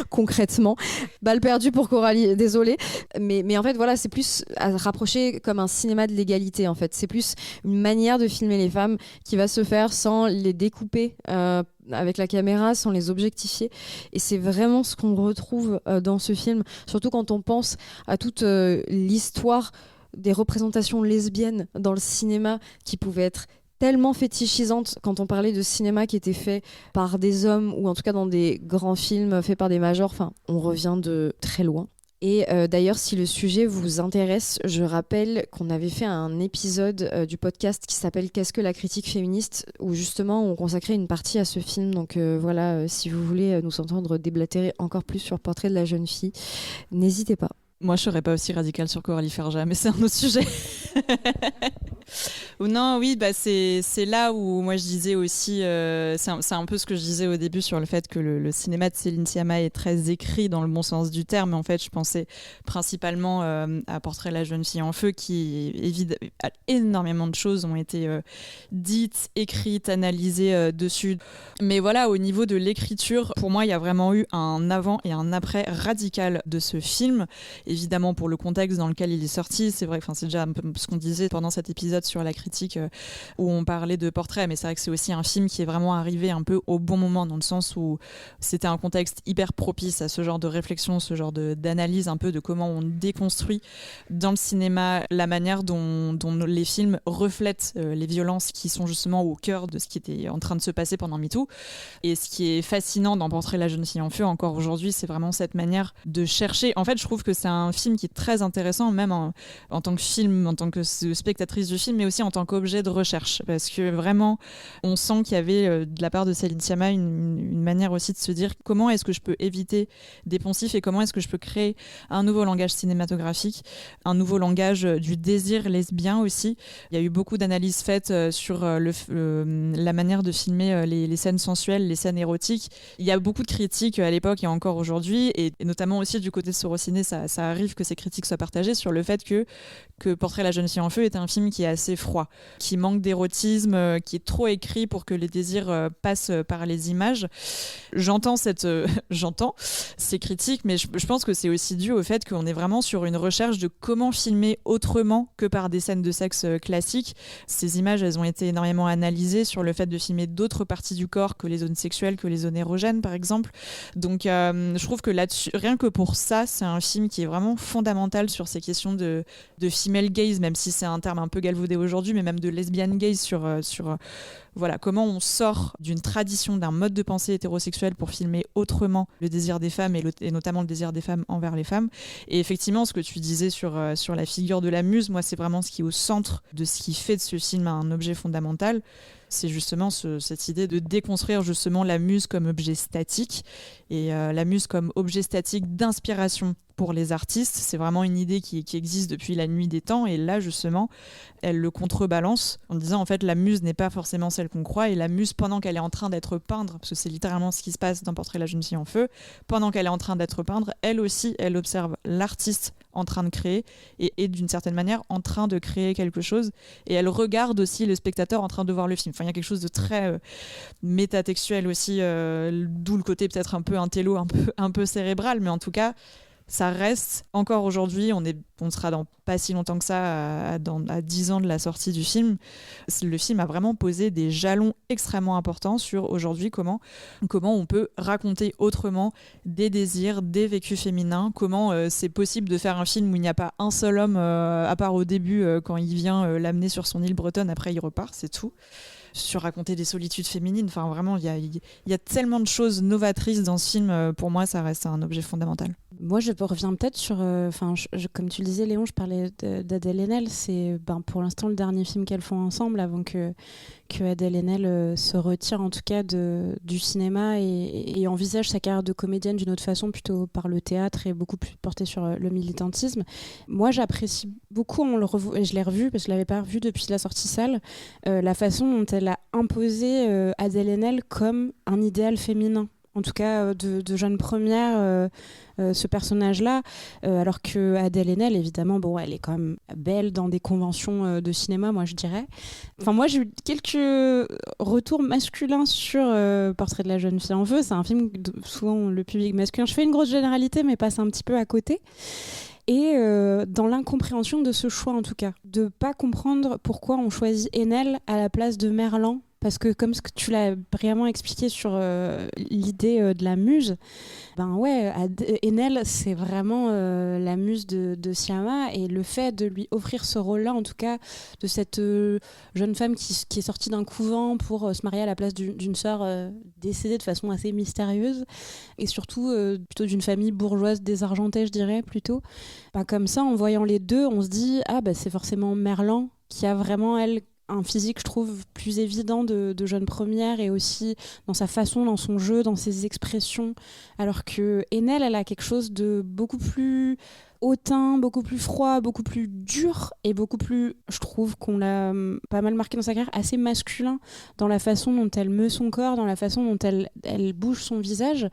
S5: concrètement. Balle perdue pour Coralie, désolée. Mais en fait, voilà, c'est plus à rapprocher comme un cinéma de l'égalité, en fait. C'est plus une manière de filmer les femmes qui va se faire sans les découper avec la caméra, sans les objectifier. Et c'est vraiment ce qu'on retrouve dans ce film, surtout quand on pense à toute l'histoire des représentations lesbiennes dans le cinéma qui pouvaient être tellement fétichisante quand on parlait de cinéma qui était fait par des hommes, ou en tout cas dans des grands films faits par des majors. Enfin, on revient de très loin. Et d'ailleurs, si le sujet vous intéresse, je rappelle qu'on avait fait un épisode du podcast qui s'appelle « Qu'est-ce que la critique féministe ?», où justement on consacrait une partie à ce film. Donc voilà, si vous voulez nous entendre déblatérer encore plus sur Portrait de la jeune fille, n'hésitez pas.
S6: Moi, je serais pas aussi radicale sur Coralie Ferja, mais c'est un autre sujet. Ou non, oui, c'est là où moi je disais aussi, c'est un peu ce que je disais au début sur le fait que le cinéma de Céline Sciamma est très écrit dans le bon sens du terme. En fait, je pensais principalement à Portrait de la jeune fille en feu, qui énormément de choses ont été dites, écrites, analysées dessus. Mais voilà, au niveau de l'écriture, pour moi, il y a vraiment eu un avant et un après radical de ce film. Évidemment, pour le contexte dans lequel il est sorti, c'est vrai, c'est déjà un peu ce qu'on disait pendant cet épisode sur la critique où on parlait de Portrait, mais c'est vrai que c'est aussi un film qui est vraiment arrivé un peu au bon moment, dans le sens où c'était un contexte hyper propice à ce genre de réflexion, ce genre d'analyse un peu de comment on déconstruit dans le cinéma la manière dont les films reflètent les violences qui sont justement au cœur de ce qui était en train de se passer pendant MeToo. Et ce qui est fascinant dans Portrait de la jeune fille en feu encore aujourd'hui, c'est vraiment cette manière de chercher. En fait, je trouve que c'est un film qui est très intéressant, même en tant que film, en tant que spectatrice du film, mais aussi en tant qu'objet de recherche, parce que vraiment on sent qu'il y avait de la part de Céline Sciamma une manière aussi de se dire comment est-ce que je peux éviter des poncifs et comment est-ce que je peux créer un nouveau langage cinématographique, un nouveau langage du désir lesbien aussi. Il y a eu beaucoup d'analyses faites sur la manière de filmer les scènes sensuelles, les scènes érotiques. Il y a beaucoup de critiques à l'époque et encore aujourd'hui, et notamment aussi du côté de Sorociné, ça arrive que ces critiques soient partagées sur le fait que Portrait de la jeune fille en feu est un film qui est assez froid, qui manque d'érotisme, qui est trop écrit pour que les désirs passent par les images. J'entends ces critiques, mais je pense que c'est aussi dû au fait qu'on est vraiment sur une recherche de comment filmer autrement que par des scènes de sexe classiques. Ces images, elles ont été énormément analysées sur le fait de filmer d'autres parties du corps que les zones sexuelles, que les zones érogènes, par exemple. Donc je trouve que là-dessus, rien que pour ça, c'est un film qui est vraiment fondamental sur ces questions de female gaze, même si c'est un terme un peu galvaudé aujourd'hui, mais même de lesbian gaze sur voilà, comment on sort d'une tradition, d'un mode de pensée hétérosexuel pour filmer autrement le désir des femmes et notamment le désir des femmes envers les femmes. Et effectivement, ce que tu disais sur la figure de la muse, moi c'est vraiment ce qui est au centre de ce qui fait de ce film un objet fondamental. C'est justement cette idée de déconstruire justement la muse comme objet statique et la muse comme objet statique d'inspiration pour les artistes. C'est vraiment une idée qui existe depuis la nuit des temps, et là justement elle le contrebalance en disant en fait la muse n'est pas forcément celle qu'on croit, et la muse, pendant qu'elle est en train d'être peindre, parce que c'est littéralement ce qui se passe dans Portrait de la jeune fille en feu, pendant qu'elle est en train d'être peindre, elle aussi elle observe l'artiste en train de créer et d'une certaine manière en train de créer quelque chose, et elle regarde aussi le spectateur en train de voir le film. Enfin, il y a quelque chose de très métatextuel aussi, d'où le côté peut-être un peu intello, un peu cérébral, mais en tout cas ça reste encore aujourd'hui, on sera dans pas si longtemps que ça, à 10 ans de la sortie du film. Le film a vraiment posé des jalons extrêmement importants sur aujourd'hui comment on peut raconter autrement des désirs, des vécus féminins, comment c'est possible de faire un film où il n'y a pas un seul homme, à part au début quand il vient l'amener sur son île bretonne, après il repart, c'est tout. Sur raconter des solitudes féminines, enfin vraiment il y a tellement de choses novatrices dans ce film. Pour moi ça reste un objet fondamental.
S7: Moi je reviens peut-être sur comme tu le disais Léon, je parlais d'Adèle Haenel, c'est pour l'instant le dernier film qu'elles font ensemble avant que Adèle Haenel se retire en tout cas du cinéma et envisage sa carrière de comédienne d'une autre façon, plutôt par le théâtre et beaucoup plus portée sur le militantisme. Moi j'apprécie beaucoup, et je l'ai revu parce que je ne l'avais pas revu depuis la sortie salle, la façon dont elle a imposé Adèle Haenel comme un idéal féminin, en tout cas de jeune première, ce personnage-là, alors que Adèle Haenel, évidemment, elle est quand même belle dans des conventions de cinéma, moi je dirais. Enfin, moi j'ai eu quelques retours masculins sur Portrait de la jeune fille en feu. C'est un film souvent le public masculin. Je fais une grosse généralité, mais passe un petit peu à côté. Et dans l'incompréhension de ce choix, en tout cas, de pas comprendre pourquoi on choisit Haenel à la place de Merlan parce que comme ce que tu l'as brillamment expliqué sur l'idée de la muse, Enel, c'est vraiment la muse de Siama, et le fait de lui offrir ce rôle-là, en tout cas, de cette jeune femme qui est sortie d'un couvent pour se marier à la place d'une sœur décédée de façon assez mystérieuse, et surtout plutôt d'une famille bourgeoise désargentée, je dirais, plutôt. Comme ça, en voyant les deux, on se dit c'est forcément Merlan qui a vraiment, elle, un physique, je trouve, plus évident de jeune première, et aussi dans sa façon, dans son jeu, dans ses expressions, alors que Enel, elle a quelque chose de beaucoup plus hautain, beaucoup plus froid, beaucoup plus dur, et beaucoup plus, je trouve qu'on l'a pas mal marqué dans sa carrière, assez masculin dans la façon dont elle meut son corps, dans la façon dont elle bouge son visage.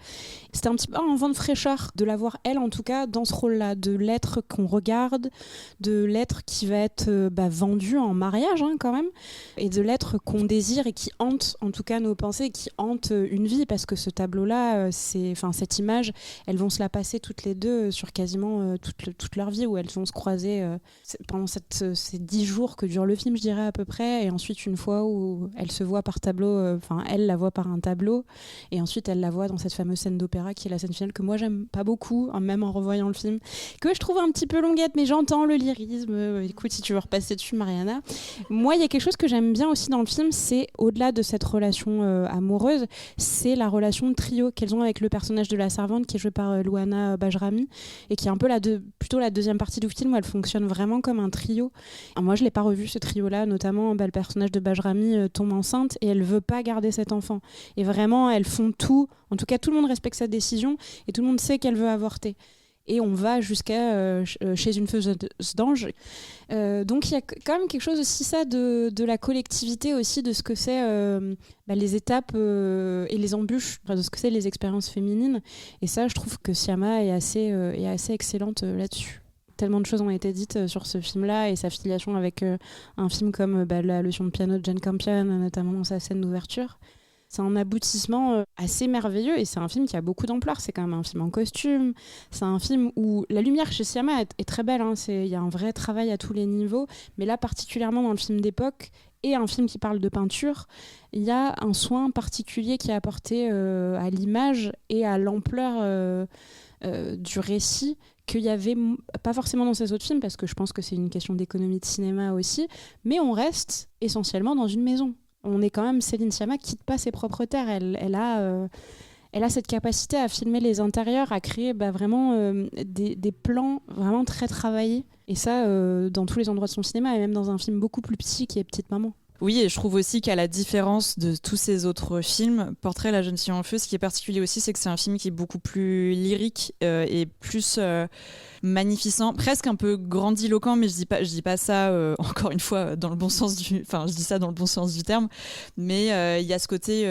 S7: C'était un petit peu un vent de fraîcheur de la voir, elle en tout cas, dans ce rôle-là, de l'être qu'on regarde, de l'être qui va être vendu en mariage quand même, et de l'être qu'on désire et qui hante en tout cas nos pensées, qui hante une vie, parce que ce tableau-là, cette image, elles vont se la passer toutes les deux sur quasiment toute leur vie, où elles vont se croiser pendant ces 10 jours que dure le film, je dirais à peu près, et ensuite une fois où elle se voit par tableau, elle la voit par un tableau, et ensuite elle la voit dans cette fameuse scène d'opéra qui est la scène finale, que moi j'aime pas beaucoup, même en revoyant le film, que je trouve un petit peu longuette, mais j'entends le lyrisme. Écoute, si tu veux repasser dessus, Mariana. Moi, il y a quelque chose que j'aime bien aussi dans le film, c'est au-delà de cette relation amoureuse, c'est la relation de trio qu'elles ont avec le personnage de la servante, qui est joué par Louana Bajrami, et qui est un peu plutôt la deuxième partie du film, où elle fonctionne vraiment comme un trio. Alors moi, je l'ai pas revu, ce trio-là, notamment le personnage de Bajrami tombe enceinte et elle veut pas garder cet enfant. Et vraiment, elles font tout, en tout cas tout le monde respecte sa décision et tout le monde sait qu'elle veut avorter. Et on va jusqu'à chez une faiseuse d'ange. Donc il y a quand même quelque chose aussi, ça, de la collectivité aussi, de ce que c'est les étapes et les embûches, de ce que c'est les expériences féminines. Et ça, je trouve que Siama est assez excellente là-dessus. Tellement de choses ont été dites sur ce film-là, et sa filiation avec un film comme La leçon de piano de Jane Campion, notamment dans sa scène d'ouverture. C'est un aboutissement assez merveilleux, et c'est un film qui a beaucoup d'ampleur. C'est quand même un film en costume, c'est un film où la lumière chez Siama est très belle, il y a un vrai travail à tous les niveaux, mais là particulièrement dans le film d'époque et un film qui parle de peinture, il y a un soin particulier qui est apporté à l'image et à l'ampleur du récit, qu'il y avait pas forcément dans ces autres films, parce que je pense que c'est une question d'économie de cinéma aussi, mais on reste essentiellement dans une maison. On est quand même, Céline Sciamma quitte pas ses propres terres, elle a cette capacité à filmer les intérieurs, à créer vraiment des plans vraiment très travaillés, et ça dans tous les endroits de son cinéma, et même dans un film beaucoup plus petit qui est Petite Maman.
S6: Oui, et je trouve aussi qu'à la différence de tous ces autres films, Portrait, la jeune fille en feu, ce qui est particulier aussi, c'est que c'est un film qui est beaucoup plus lyrique et plus magnificent, presque un peu grandiloquent, mais je dis pas ça encore une fois dans le bon sens je dis ça dans le bon sens du terme, mais il y a ce côté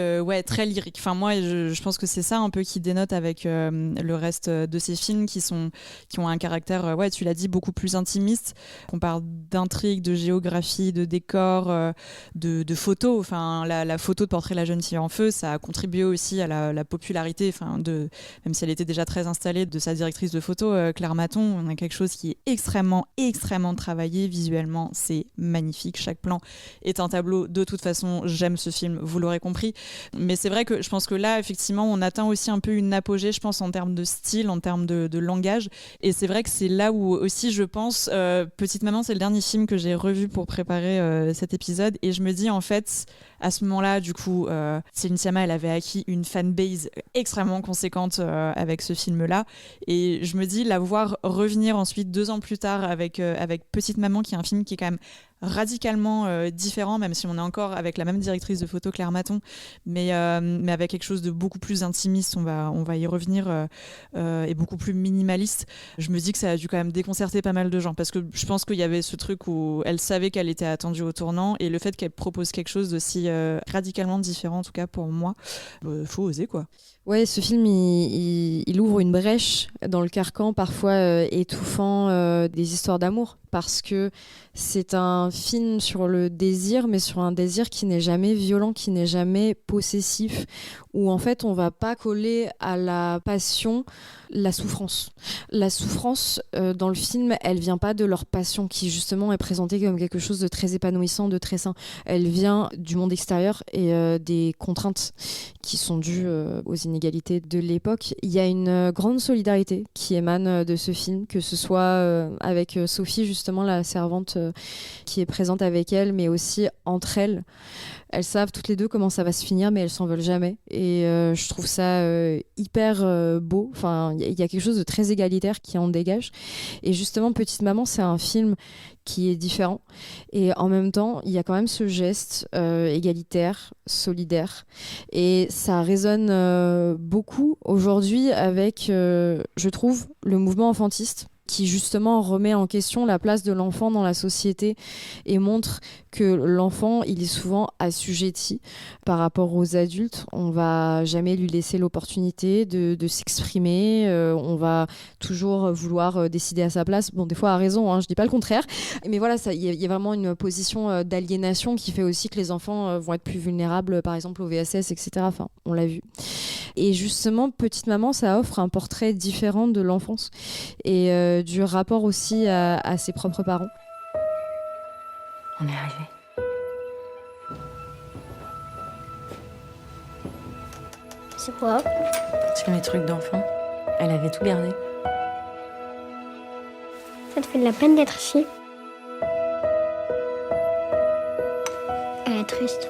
S6: très lyrique. Enfin moi, je pense que c'est ça un peu qui dénote avec le reste de ces films qui ont un caractère, tu l'as dit, beaucoup plus intimiste. On parle d'intrigue, de géographie, de décor, de photos. Enfin la photo de Portrait, la jeune fille en feu, ça a contribué aussi à la popularité, même si elle était déjà très installée, de sa directrice de photo, Claire Maton. On a quelque chose qui est extrêmement, extrêmement travaillé visuellement, c'est magnifique, chaque plan est un tableau. De toute façon, j'aime ce film, vous l'aurez compris, mais c'est vrai que je pense que là, effectivement, on atteint aussi un peu une apogée, je pense, en termes de style, en termes de langage, et c'est vrai que c'est là où aussi, je pense, Petite Maman, c'est le dernier film que j'ai revu pour préparer cet épisode, et je me dis, en fait, à ce moment-là, du coup, Céline Sciamma, elle avait acquis une fanbase extrêmement conséquente avec ce film-là, et je me dis, la voir revenir ensuite 2 ans plus tard avec Petite Maman, qui est un film qui est quand même radicalement différent, même si on est encore avec la même directrice de photo, Claire Maton, mais avec quelque chose de beaucoup plus intimiste, on va y revenir, et beaucoup plus minimaliste. Je me dis que ça a dû quand même déconcerter pas mal de gens, parce que je pense qu'il y avait ce truc où elle savait qu'elle était attendue au tournant, et le fait qu'elle propose quelque chose d'aussi radicalement différent, en tout cas pour moi, faut oser, quoi.
S5: Ouais, ce film, il ouvre une brèche dans le carcan parfois étouffant des histoires d'amour, parce que c'est un film sur le désir, mais sur un désir qui n'est jamais violent, qui n'est jamais possessif, où en fait on va pas coller à la passion la souffrance. La souffrance dans le film, elle vient pas de leur passion qui justement est présentée comme quelque chose de très épanouissant, de très sain. Elle vient du monde extérieur et des contraintes qui sont dues aux inégalités de l'époque. Il y a une grande solidarité qui émane de ce film, que ce soit avec Sophie, justement la servante qui est présente avec elle, mais aussi entre elles. Elles savent toutes les deux comment ça va se finir, mais elles s'en veulent jamais. Et je trouve ça hyper beau. Enfin, il y a quelque chose de très égalitaire qui en dégage. Et justement, Petite Maman, c'est un film qui est différent. Et en même temps, il y a quand même ce geste égalitaire, solidaire. Et ça résonne beaucoup aujourd'hui avec, je trouve, le mouvement enfantiste, qui justement remet en question la place de l'enfant dans la société et montre que l'enfant, il est souvent assujetti par rapport aux adultes. On va jamais lui laisser l'opportunité de s'exprimer, on va toujours vouloir décider à sa place. Bon, des fois à raison, hein, je dis pas le contraire, mais voilà, il y a vraiment une position d'aliénation qui fait aussi que les enfants vont être plus vulnérables, par exemple au VSS, etc. Enfin, on l'a vu. Et justement, Petite Maman, ça offre un portrait différent de l'enfance et du rapport aussi à ses propres parents.
S12: On est arrivé.
S10: C'est quoi?
S12: C'est mes trucs d'enfant. Elle avait tout gardé.
S10: Ça te fait de la peine d'être ici? Elle est triste.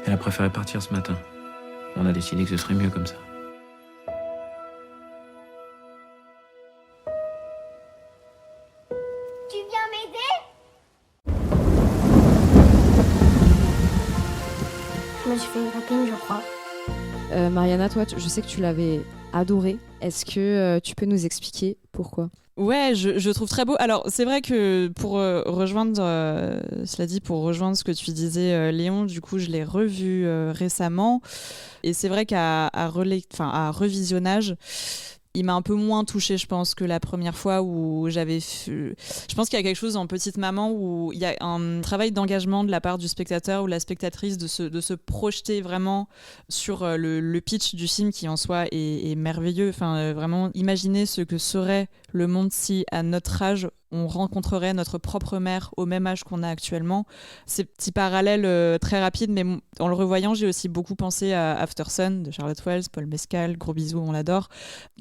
S13: Elle a préféré partir ce matin. On a décidé que ce serait mieux comme ça.
S10: Tu viens m'aider? Je me suis fait une copine, je crois.
S5: Mariana, toi, je sais que tu l'avais adoré. Est-ce que tu peux nous expliquer pourquoi ?
S6: Ouais, je trouve très beau. Alors, c'est vrai que pour rejoindre, cela dit, pour rejoindre ce que tu disais, Léon, du coup, je l'ai revu récemment. Et c'est vrai qu'à revisionnage, il m'a un peu moins touchée, je pense, que la première fois où j'avais... Je pense qu'il y a quelque chose en Petite Maman où il y a un travail d'engagement de la part du spectateur ou la spectatrice de se projeter vraiment sur le pitch du film qui en soi est merveilleux. Enfin, vraiment, imaginer ce que serait le monde si, à notre âge, on rencontrerait notre propre mère au même âge qu'on a actuellement. C'est petit parallèle très rapide, mais en le revoyant, j'ai aussi beaucoup pensé à Aftersun de Charlotte Wells, Paul Mescal, gros bisous, on l'adore.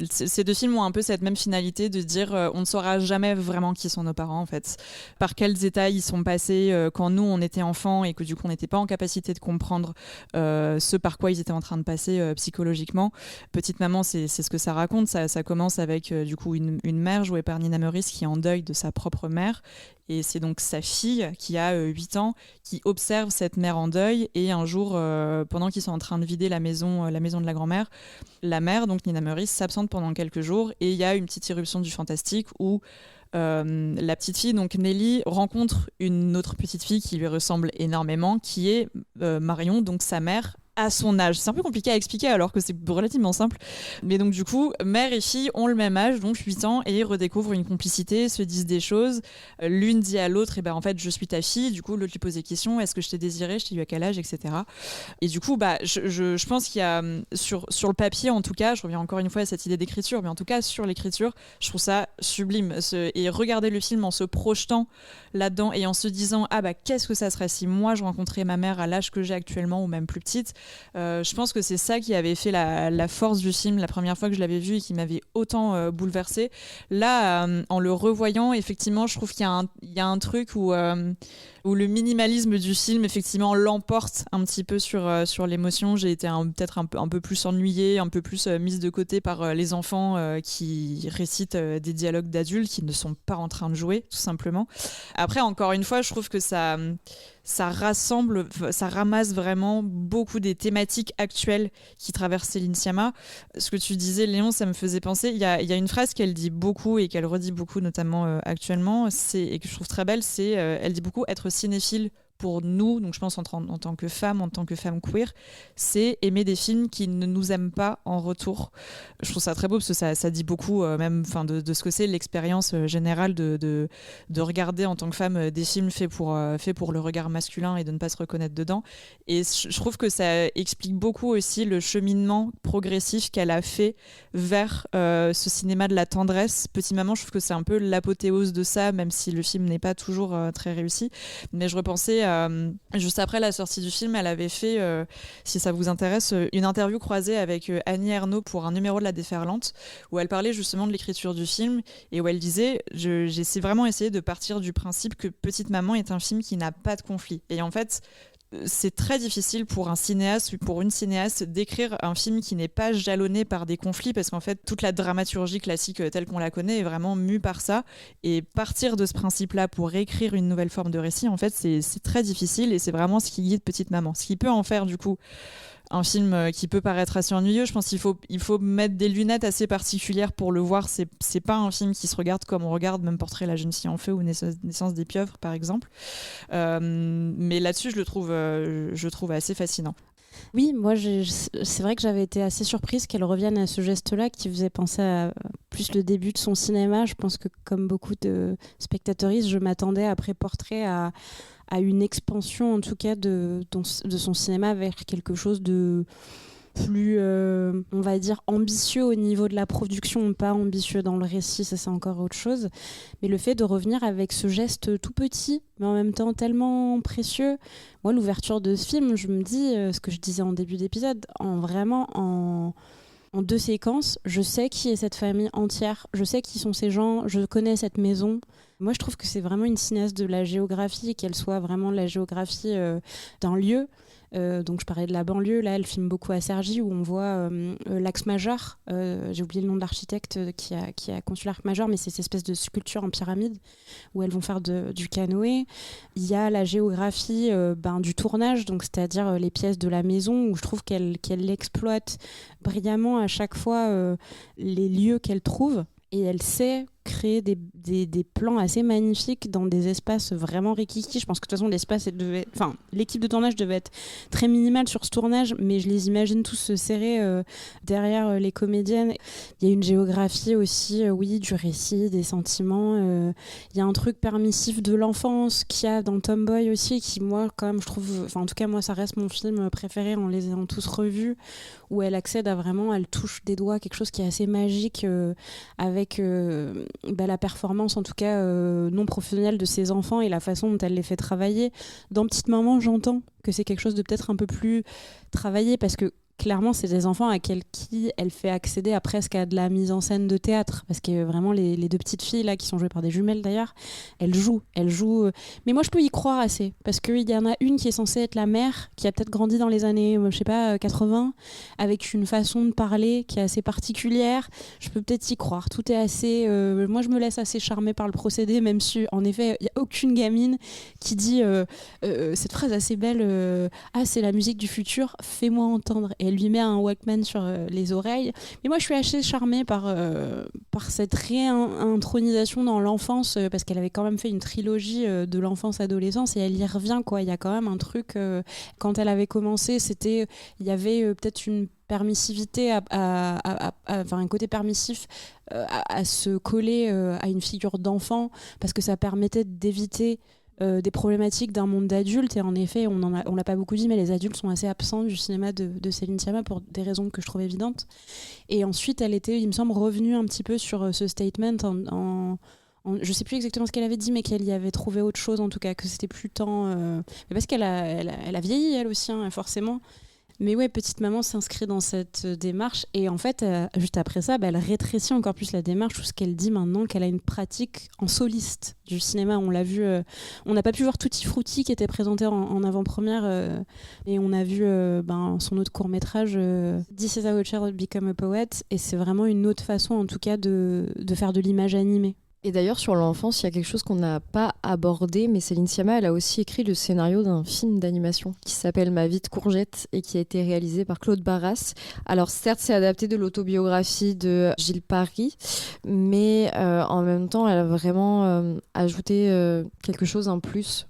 S6: Ces deux films ont un peu cette même finalité de dire on ne saura jamais vraiment qui sont nos parents en fait, par quels états ils sont passés quand nous on était enfants et que du coup on n'était pas en capacité de comprendre ce par quoi ils étaient en train de passer psychologiquement. Petite Maman, c'est ce que ça raconte. Ça commence avec du coup une mère jouée par Nina Meurice qui est en deuil de sa propre mère. Et c'est donc sa fille qui a 8 ans qui observe cette mère en deuil. Et un jour, pendant qu'ils sont en train de vider la maison de la grand-mère, la mère, donc Nina Meurice, s'absente pendant quelques jours. Et il y a une petite irruption du fantastique où la petite fille, donc Nelly, rencontre une autre petite fille qui lui ressemble énormément, qui est Marion, donc sa mère, à son âge. C'est un peu compliqué à expliquer alors que c'est relativement simple. Mais donc du coup, mère et fille ont le même âge, donc 8 ans, et redécouvrent une complicité, se disent des choses. L'une dit à l'autre, en fait, je suis ta fille. Du coup, l'autre lui pose des questions. Est-ce que je t'ai désiré? Je t'ai eu à quel âge, etc. Et du coup, je pense qu'il y a, sur le papier en tout cas, je reviens encore une fois à cette idée d'écriture, mais en tout cas, sur l'écriture, je trouve ça sublime. Et regarder le film en se projetant là-dedans et en se disant, qu'est-ce que ça serait si moi je rencontrais ma mère à l'âge que j'ai actuellement ou même plus petite. Je pense que c'est ça qui avait fait la force du film la première fois que je l'avais vu et qui m'avait autant bouleversée. Là, en le revoyant, effectivement, je trouve qu'il y a un truc où le minimalisme du film, effectivement, l'emporte un petit peu sur l'émotion. J'ai été peut-être un peu plus ennuyée, un peu plus mise de côté par les enfants qui récitent des dialogues d'adultes qui ne sont pas en train de jouer, tout simplement. Après, encore une fois, je trouve que ça rassemble, ça ramasse vraiment beaucoup des thématiques actuelles qui traversent Céline Sciamma. Ce que tu disais, Léon, ça me faisait penser, il y a une phrase qu'elle dit beaucoup et qu'elle redit beaucoup, notamment actuellement, et que je trouve très belle, c'est elle dit beaucoup être cinéphile pour nous, donc je pense en tant que femme queer, c'est aimer des films qui ne nous aiment pas en retour. Je trouve ça très beau parce que ça dit beaucoup même de ce que c'est l'expérience générale de regarder en tant que femme des films faits pour le regard masculin et de ne pas se reconnaître dedans. Et je trouve que ça explique beaucoup aussi le cheminement progressif qu'elle a fait vers ce cinéma de la tendresse. Petite Maman, je trouve que c'est un peu l'apothéose de ça, même si le film n'est pas toujours très réussi. Mais je repensais, juste après la sortie du film, elle avait fait, si ça vous intéresse, une interview croisée avec Annie Ernaux pour un numéro de La Déferlante, où elle parlait justement de l'écriture du film et où elle disait j'ai vraiment essayé de partir du principe que Petite Maman est un film qui n'a pas de conflit. Et en fait, c'est très difficile pour un cinéaste ou pour une cinéaste d'écrire un film qui n'est pas jalonné par des conflits, parce qu'en fait toute la dramaturgie classique telle qu'on la connaît est vraiment mue par ça, et partir de ce principe-là pour écrire une nouvelle forme de récit, en fait c'est très difficile, et c'est vraiment ce qui guide Petite Maman, ce qui peut en faire du coup un film qui peut paraître assez ennuyeux. Je pense qu'il faut mettre des lunettes assez particulières pour le voir. C'est pas un film qui se regarde comme on regarde même Portrait de la jeune fille en feu ou Naissance des pieuvres par exemple, mais là-dessus je le trouve assez fascinant.
S7: Oui, moi c'est vrai que j'avais été assez surprise qu'elle revienne à ce geste-là qui faisait penser à plus le début de son cinéma. Je pense que comme beaucoup de spectateuristes, je m'attendais après Portrait à une expansion en tout cas de son cinéma vers quelque chose de plus, on va dire, ambitieux au niveau de la production, pas ambitieux dans le récit, ça c'est encore autre chose. Mais le fait de revenir avec ce geste tout petit, mais en même temps tellement précieux. Moi, l'ouverture de ce film, je me dis, ce que je disais en début d'épisode, en 2 séquences, je sais qui est cette famille entière, je sais qui sont ces gens, je connais cette maison. Moi, je trouve que c'est vraiment une cinéaste de la géographie, qu'elle soit vraiment de la géographie d'un lieu. Donc je parlais de la banlieue, là elle filme beaucoup à Cergy où on voit l'Axe Majeur, j'ai oublié le nom de l'architecte qui a conçu l'Axe Majeur, mais c'est cette espèce de sculpture en pyramide où elles vont faire du canoë. Il y a la géographie du tournage, donc c'est-à-dire les pièces de la maison où je trouve qu'elle exploite brillamment à chaque fois les lieux qu'elle trouve, et elle sait créer des plans assez magnifiques dans des espaces vraiment rikiki. Je pense que de toute façon l'équipe de tournage devait être très minimale sur ce tournage, mais je les imagine tous se serrer derrière les comédiennes. Il y a une géographie aussi, du récit, des sentiments. Il y a un truc permissif de l'enfance qu'il y a dans Tomboy aussi, qui moi quand même je trouve, en tout cas moi ça reste mon film préféré en les ayant tous revus, où elle accède à vraiment, elle touche des doigts quelque chose qui est assez magique avec la performance en tout cas non professionnelle de ses enfants et la façon dont elle les fait travailler. Dans Petite Maman, j'entends que c'est quelque chose de peut-être un peu plus travaillé, parce que clairement, c'est des enfants à qui elle fait accéder à presque à de la mise en scène de théâtre, parce que vraiment les 2 petites filles là qui sont jouées par des jumelles d'ailleurs, elles jouent. Mais moi je peux y croire assez, parce qu'il y en a une qui est censée être la mère, qui a peut-être grandi dans les années 80, avec une façon de parler qui est assez particulière. Je peux peut-être y croire. Tout est assez. Moi je me laisse assez charmer par le procédé, même si en effet il y a aucune gamine qui dit cette phrase assez belle. C'est la musique du futur, fais-moi entendre. Et elle lui met un Walkman sur les oreilles. Mais moi, je suis assez charmée par cette réintronisation dans l'enfance, parce qu'elle avait quand même fait une trilogie de l'enfance-adolescence, et elle y revient, quoi. Il y a quand même un truc... quand elle avait commencé, il y avait peut-être une permissivité, un côté permissif à se coller à une figure d'enfant, parce que ça permettait d'éviter des problématiques d'un monde d'adultes. Et en effet, on l'a pas beaucoup dit, mais les adultes sont assez absents du cinéma de Céline Sciamma pour des raisons que je trouve évidentes. Et ensuite, elle était, il me semble, revenue un petit peu sur ce statement je sais plus exactement ce qu'elle avait dit, mais qu'elle y avait trouvé autre chose, en tout cas, que c'était plus tant... Mais parce qu'elle a vieilli, elle aussi, hein, forcément. Mais ouais, Petite Maman s'inscrit dans cette démarche, et en fait, juste après ça, elle rétrécit encore plus la démarche, tout ce qu'elle dit maintenant, qu'elle a une pratique en soliste du cinéma. On l'a vu, on n'a pas pu voir Tutti Frutti qui était présenté en avant-première, et on a vu son autre court-métrage, This is How a Child Become a Poet, et c'est vraiment une autre façon, en tout cas, de faire de l'image animée.
S5: Et d'ailleurs, sur l'enfance, il y a quelque chose qu'on n'a pas abordé, mais Céline Sciamma, elle a aussi écrit le scénario d'un film d'animation qui s'appelle Ma vie de courgette et qui a été réalisé par Claude Barras. Alors certes, c'est adapté de l'autobiographie de Gilles Paris, mais en même temps, elle a vraiment ajouté quelque chose en plus.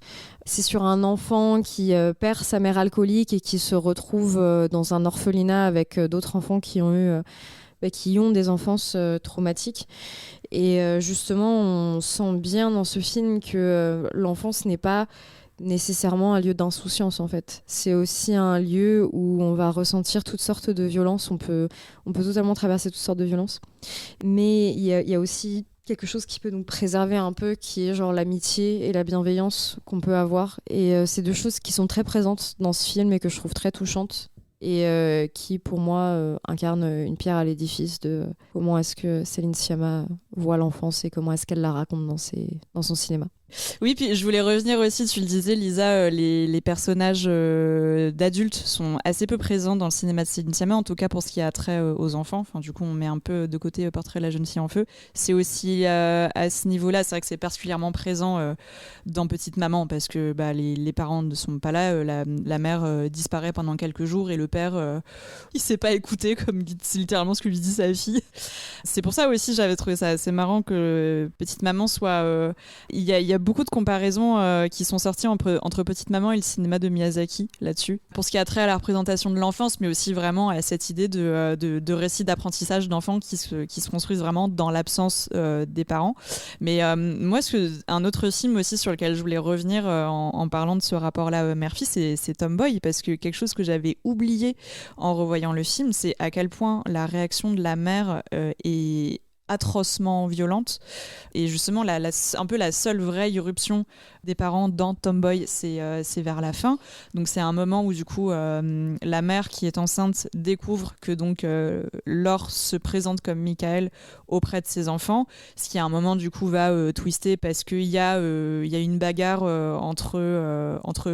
S5: C'est sur un enfant qui perd sa mère alcoolique et qui se retrouve dans un orphelinat avec d'autres enfants qui ont des enfances traumatiques. Et justement, on sent bien dans ce film que l'enfance n'est pas nécessairement un lieu d'insouciance, en fait. C'est aussi un lieu où on va ressentir toutes sortes de violences. On peut totalement traverser toutes sortes de violences. Mais il y a aussi quelque chose qui peut nous préserver un peu, qui est genre l'amitié et la bienveillance qu'on peut avoir. Et c'est deux choses qui sont très présentes dans ce film et que je trouve très touchantes. Et qui, pour moi, incarne une pierre à l'édifice de comment est-ce que Céline Sciamma voit l'enfance et comment est-ce qu'elle la raconte dans son cinéma.
S6: Oui, puis je voulais revenir aussi, tu le disais Lisa, les personnages d'adultes sont assez peu présents dans le cinéma de Céline Sciamma, en tout cas pour ce qui a trait aux enfants. Enfin, du coup, on met un peu de côté Portrait de la jeune fille en feu. C'est aussi à ce niveau-là, c'est vrai que c'est particulièrement présent dans Petite Maman, parce que les parents ne sont pas là, la mère disparaît pendant quelques jours et le père, il sait pas écouter, comme c'est littéralement ce que lui dit sa fille. C'est pour ça aussi, j'avais trouvé ça assez marrant que Petite Maman soit... Il y a beaucoup de comparaisons qui sont sorties entre Petite Maman et le cinéma de Miyazaki là-dessus, pour ce qui a trait à la représentation de l'enfance, mais aussi vraiment à cette idée de récit d'apprentissage d'enfants qui se construisent vraiment dans l'absence des parents. Mais moi, un autre film aussi sur lequel je voulais revenir en parlant de ce rapport-là mère-fille, c'est Tomboy, parce que quelque chose que j'avais oublié en revoyant le film, c'est à quel point la réaction de la mère est atrocement violente, et justement un peu la seule vraie irruption des parents dans Tomboy, c'est vers la fin. Donc c'est un moment où du coup la mère qui est enceinte découvre que donc Laure se présente comme Michael auprès de ses enfants, ce qui à un moment du coup va twister, parce qu'il y a une bagarre entre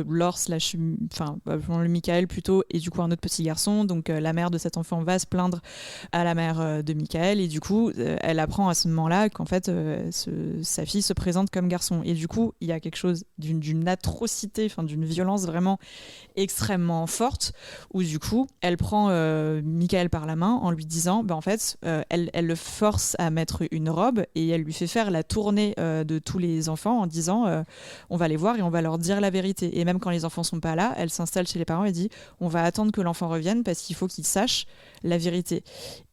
S6: Laure le Michael plutôt, et du coup un autre petit garçon. Donc la mère de cet enfant va se plaindre à la mère de Michael, et du coup elle apprend à ce moment-là qu'en fait sa fille se présente comme garçon, et du coup il y a quelque chose d'une atrocité, d'une violence vraiment extrêmement forte, où du coup elle prend Michael par la main en lui disant en fait elle le force à mettre une robe, et elle lui fait faire la tournée de tous les enfants en disant on va les voir et on va leur dire la vérité, et même quand les enfants sont pas là, elle s'installe chez les parents et dit on va attendre que l'enfant revienne parce qu'il faut qu'il sache la vérité.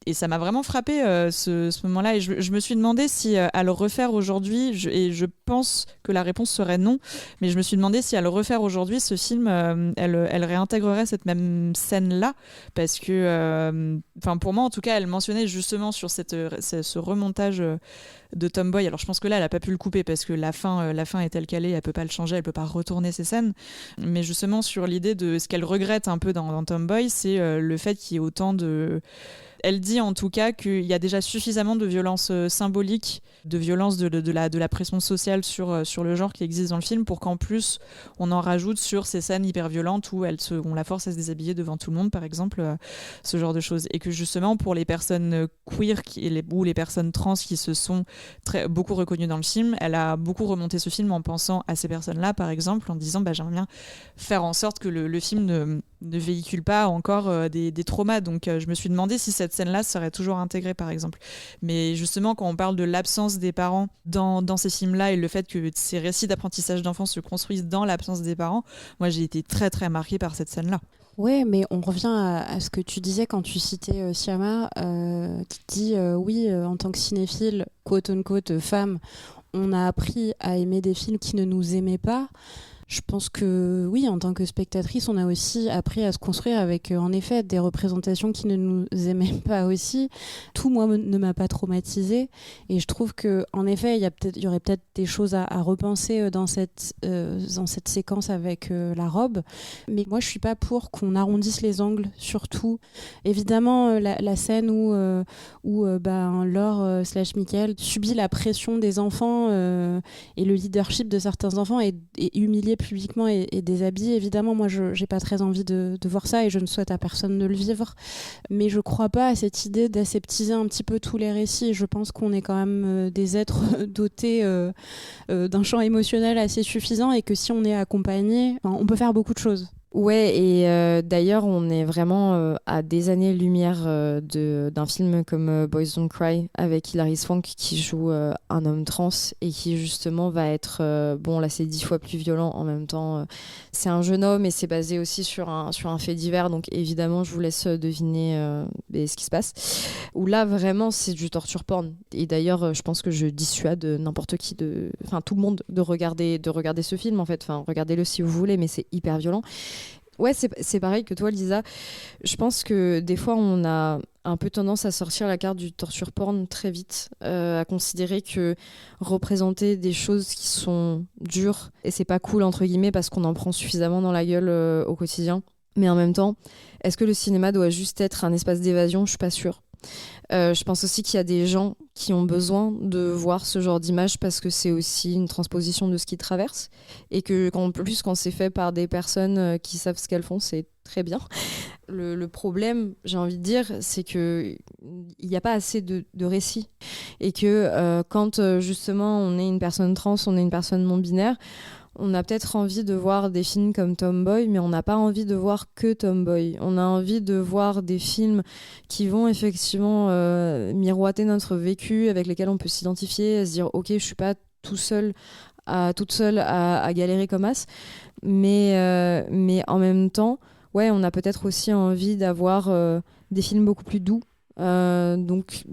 S6: Et ça m'a vraiment frappé ce moment-là, et je me suis demandé si à le refaire aujourd'hui, et je pense que la réponse serait non, mais je me suis demandé si à le refaire aujourd'hui, ce film, elle réintégrerait cette même scène-là, parce que, pour moi en tout cas, elle mentionnait justement sur ce remontage de Tomboy. Alors je pense que là, elle n'a pas pu le couper parce que la fin est telle qu'elle est, elle peut pas le changer, elle peut pas retourner ces scènes. Mais justement sur l'idée de ce qu'elle regrette un peu dans Tomboy, c'est le fait qu'il y ait autant de... Elle dit en tout cas qu'il y a déjà suffisamment de violence symbolique, de violence de la pression sociale sur le genre qui existe dans le film, pour qu'en plus on en rajoute sur ces scènes hyper violentes où on la force à se déshabiller devant tout le monde, par exemple, ce genre de choses. Et que justement pour les personnes queer ou les personnes trans qui se sont beaucoup reconnues dans le film, elle a beaucoup remonté ce film en pensant à ces personnes-là, par exemple, en disant j'aimerais bien faire en sorte que le film ne véhicule pas encore des traumas. Donc je me suis demandé si cette scène-là serait toujours intégrée, par exemple. Mais justement, quand on parle de l'absence des parents dans ces films-là, et le fait que ces récits d'apprentissage d'enfants se construisent dans l'absence des parents, moi j'ai été très très marquée par cette scène-là.
S7: Ouais, mais on revient à ce que tu disais quand tu citais Sciamma, qui dit oui, en tant que cinéphile, quote unquote, femme, on a appris à aimer des films qui ne nous aimaient pas. Je pense que oui, en tant que spectatrice, on a aussi appris à se construire avec, en effet, des représentations qui ne nous aimaient pas aussi. Tout, moi, ne m'a pas traumatisée. Et je trouve qu'en effet, il y aurait peut-être des choses à repenser dans cette séquence avec la robe. Mais moi, je ne suis pas pour qu'on arrondisse les angles, surtout. Évidemment, la scène où Laure / Michael subit la pression des enfants et le leadership de certains enfants est humilié publiquement et déshabillé. Évidemment, moi, je n'ai pas très envie de voir ça, et je ne souhaite à personne de le vivre. Mais je ne crois pas à cette idée d'aseptiser un petit peu tous les récits. Je pense qu'on est quand même des êtres dotés d'un champ émotionnel assez suffisant, et que si on est accompagné, on peut faire beaucoup de choses.
S5: Ouais, et d'ailleurs, on est vraiment à des années-lumière d'un film comme Boys Don't Cry avec Hilary Swank qui joue un homme trans et qui justement va être, bon là c'est 10 fois plus violent en même temps. C'est un jeune homme et c'est basé aussi sur un fait divers, donc évidemment je vous laisse deviner ce qui se passe. Où là vraiment c'est du torture porn. Et d'ailleurs je pense que je dissuade n'importe qui, enfin tout le monde de regarder ce film en fait. Enfin regardez-le si vous voulez, mais c'est hyper violent. Ouais, c'est pareil que toi, Lisa. Je pense que des fois, on a un peu tendance à sortir la carte du torture porn très vite, à considérer que représenter des choses qui sont dures, et c'est pas cool, entre guillemets, parce qu'on en prend suffisamment dans la gueule au quotidien. Mais en même temps, est-ce que le cinéma doit juste être un espace d'évasion ? Je suis pas sûre. Je pense aussi qu'il y a des gens qui ont besoin de voir ce genre d'image parce que c'est aussi une transposition de ce qu'ils traversent et que en plus quand c'est fait par des personnes qui savent ce qu'elles font, c'est très bien. Le problème, j'ai envie de dire, c'est qu'il n'y a pas assez de récits et que quand justement on est une personne trans, on est une personne non binaire, on a peut-être envie de voir des films comme Tomboy, mais on n'a pas envie de voir que Tomboy. On a envie de voir des films qui vont effectivement miroiter notre vécu, avec lesquels on peut s'identifier, à se dire « Ok, je suis pas toute seule à galérer comme as ». Mais en même temps, ouais, on a peut-être aussi envie d'avoir des films beaucoup plus doux. Donc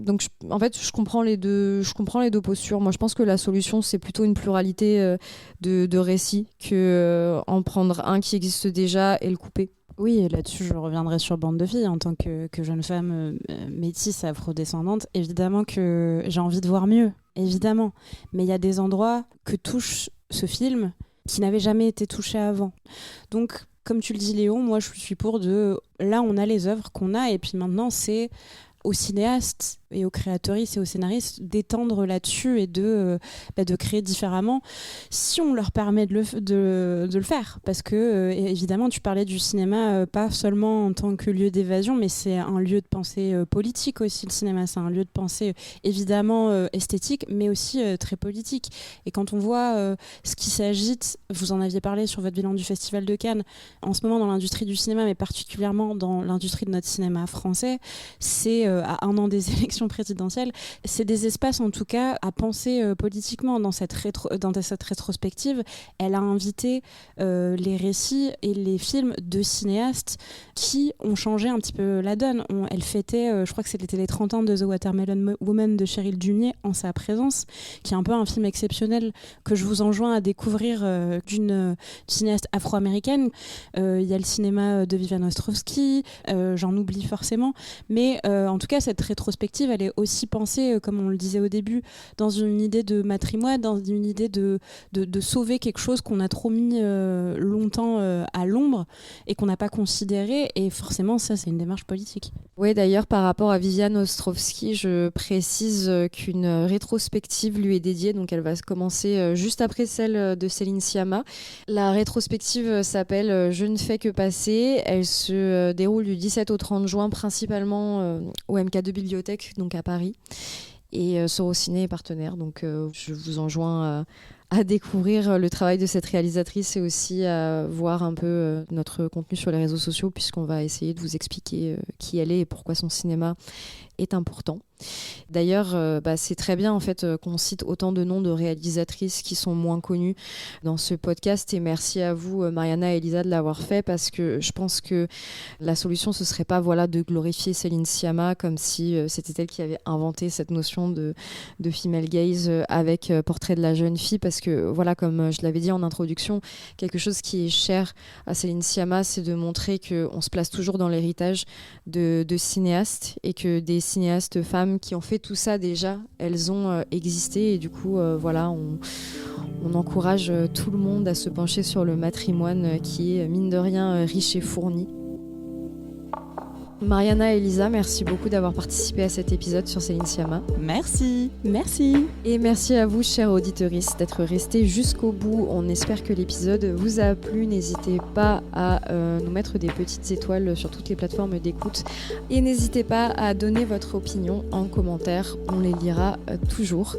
S5: en fait je comprends les deux postures. Moi je pense que la solution c'est plutôt une pluralité de récits que en prendre un qui existe déjà et le couper.
S7: Oui, et là-dessus je reviendrai sur Bande de filles en tant que jeune femme métisse afrodescendante. Évidemment que j'ai envie de voir mieux, évidemment, mais il y a des endroits que touche ce film qui n'avaient jamais été touchés avant. Donc comme tu le dis Léo, moi je suis pour là on a les œuvres qu'on a et puis maintenant c'est aux cinéastes et aux créateuristes et aux scénaristes d'étendre là-dessus et de créer différemment si on leur permet de le faire. Parce que, évidemment, tu parlais du cinéma pas seulement en tant que lieu d'évasion, mais c'est un lieu de pensée politique aussi, le cinéma. C'est un lieu de pensée évidemment esthétique, mais aussi très politique. Et quand on voit ce qui s'agite, vous en aviez parlé sur votre bilan du Festival de Cannes, en ce moment dans l'industrie du cinéma, mais particulièrement dans l'industrie de notre cinéma français, c'est à un an des élections présidentielles, c'est des espaces en tout cas à penser politiquement. Dans cette rétrospective, elle a invité les récits et les films de cinéastes qui ont changé un petit peu la donne. Elle fêtait, je crois que c'était les 30 ans de The Watermelon Woman de Cheryl Dunier en sa présence, qui est un peu un film exceptionnel que je vous enjoins à découvrir d'une cinéaste afro-américaine. Il y a le cinéma de Vivian Ostrowski, j'en oublie forcément, mais en tout cas cette rétrospective elle est aussi pensée, comme on le disait au début, dans une idée de matrimoine, dans une idée de sauver quelque chose qu'on a trop mis longtemps à l'ombre et qu'on n'a pas considéré, et forcément ça c'est une démarche politique.
S5: Oui, d'ailleurs par rapport à Vivian Ostrowski, je précise qu'une rétrospective lui est dédiée, donc elle va commencer juste après celle de Céline Sciamma. La rétrospective s'appelle Je ne fais que passer, elle se déroule du 17 au 30 juin principalement au MK2 Bibliothèque, donc à Paris, et Sorociné est partenaire, donc je vous enjoins à découvrir le travail de cette réalisatrice et aussi à voir un peu notre contenu sur les réseaux sociaux, puisqu'on va essayer de vous expliquer qui elle est et pourquoi son cinéma est important. D'ailleurs, c'est très bien en fait qu'on cite autant de noms de réalisatrices qui sont moins connues dans ce podcast, et merci à vous Mariana et Elisa de l'avoir fait, parce que je pense que la solution ce serait pas de glorifier Céline Sciamma comme si c'était elle qui avait inventé cette notion de female gaze avec Portrait de la jeune fille, parce que voilà, comme je l'avais dit en introduction, quelque chose qui est cher à Céline Sciamma, c'est de montrer qu'on se place toujours dans l'héritage de cinéastes, et que des cinéastes femmes qui ont fait tout ça déjà, elles ont existé, et du coup on encourage tout le monde à se pencher sur le matrimoine qui est mine de rien riche et fourni. Mariana et Elisa, merci beaucoup d'avoir participé à cet épisode sur Céline Sciamma.
S6: Merci.
S5: Et merci à vous, chers auditeurs, d'être restés jusqu'au bout. On espère que l'épisode vous a plu. N'hésitez pas à nous mettre des petites étoiles sur toutes les plateformes d'écoute. Et n'hésitez pas à donner votre opinion en commentaire. On les lira toujours.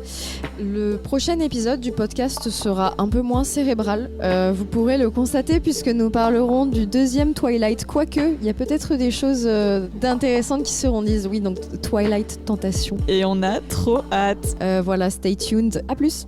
S5: Le prochain épisode du podcast sera un peu moins cérébral. Vous pourrez le constater puisque nous parlerons du deuxième Twilight. Quoique, il y a peut-être des choses d'intéressantes qui seront dites. Oui, donc Twilight Tentation.
S6: Et on a trop hâte.
S5: Voilà, stay tuned. À plus.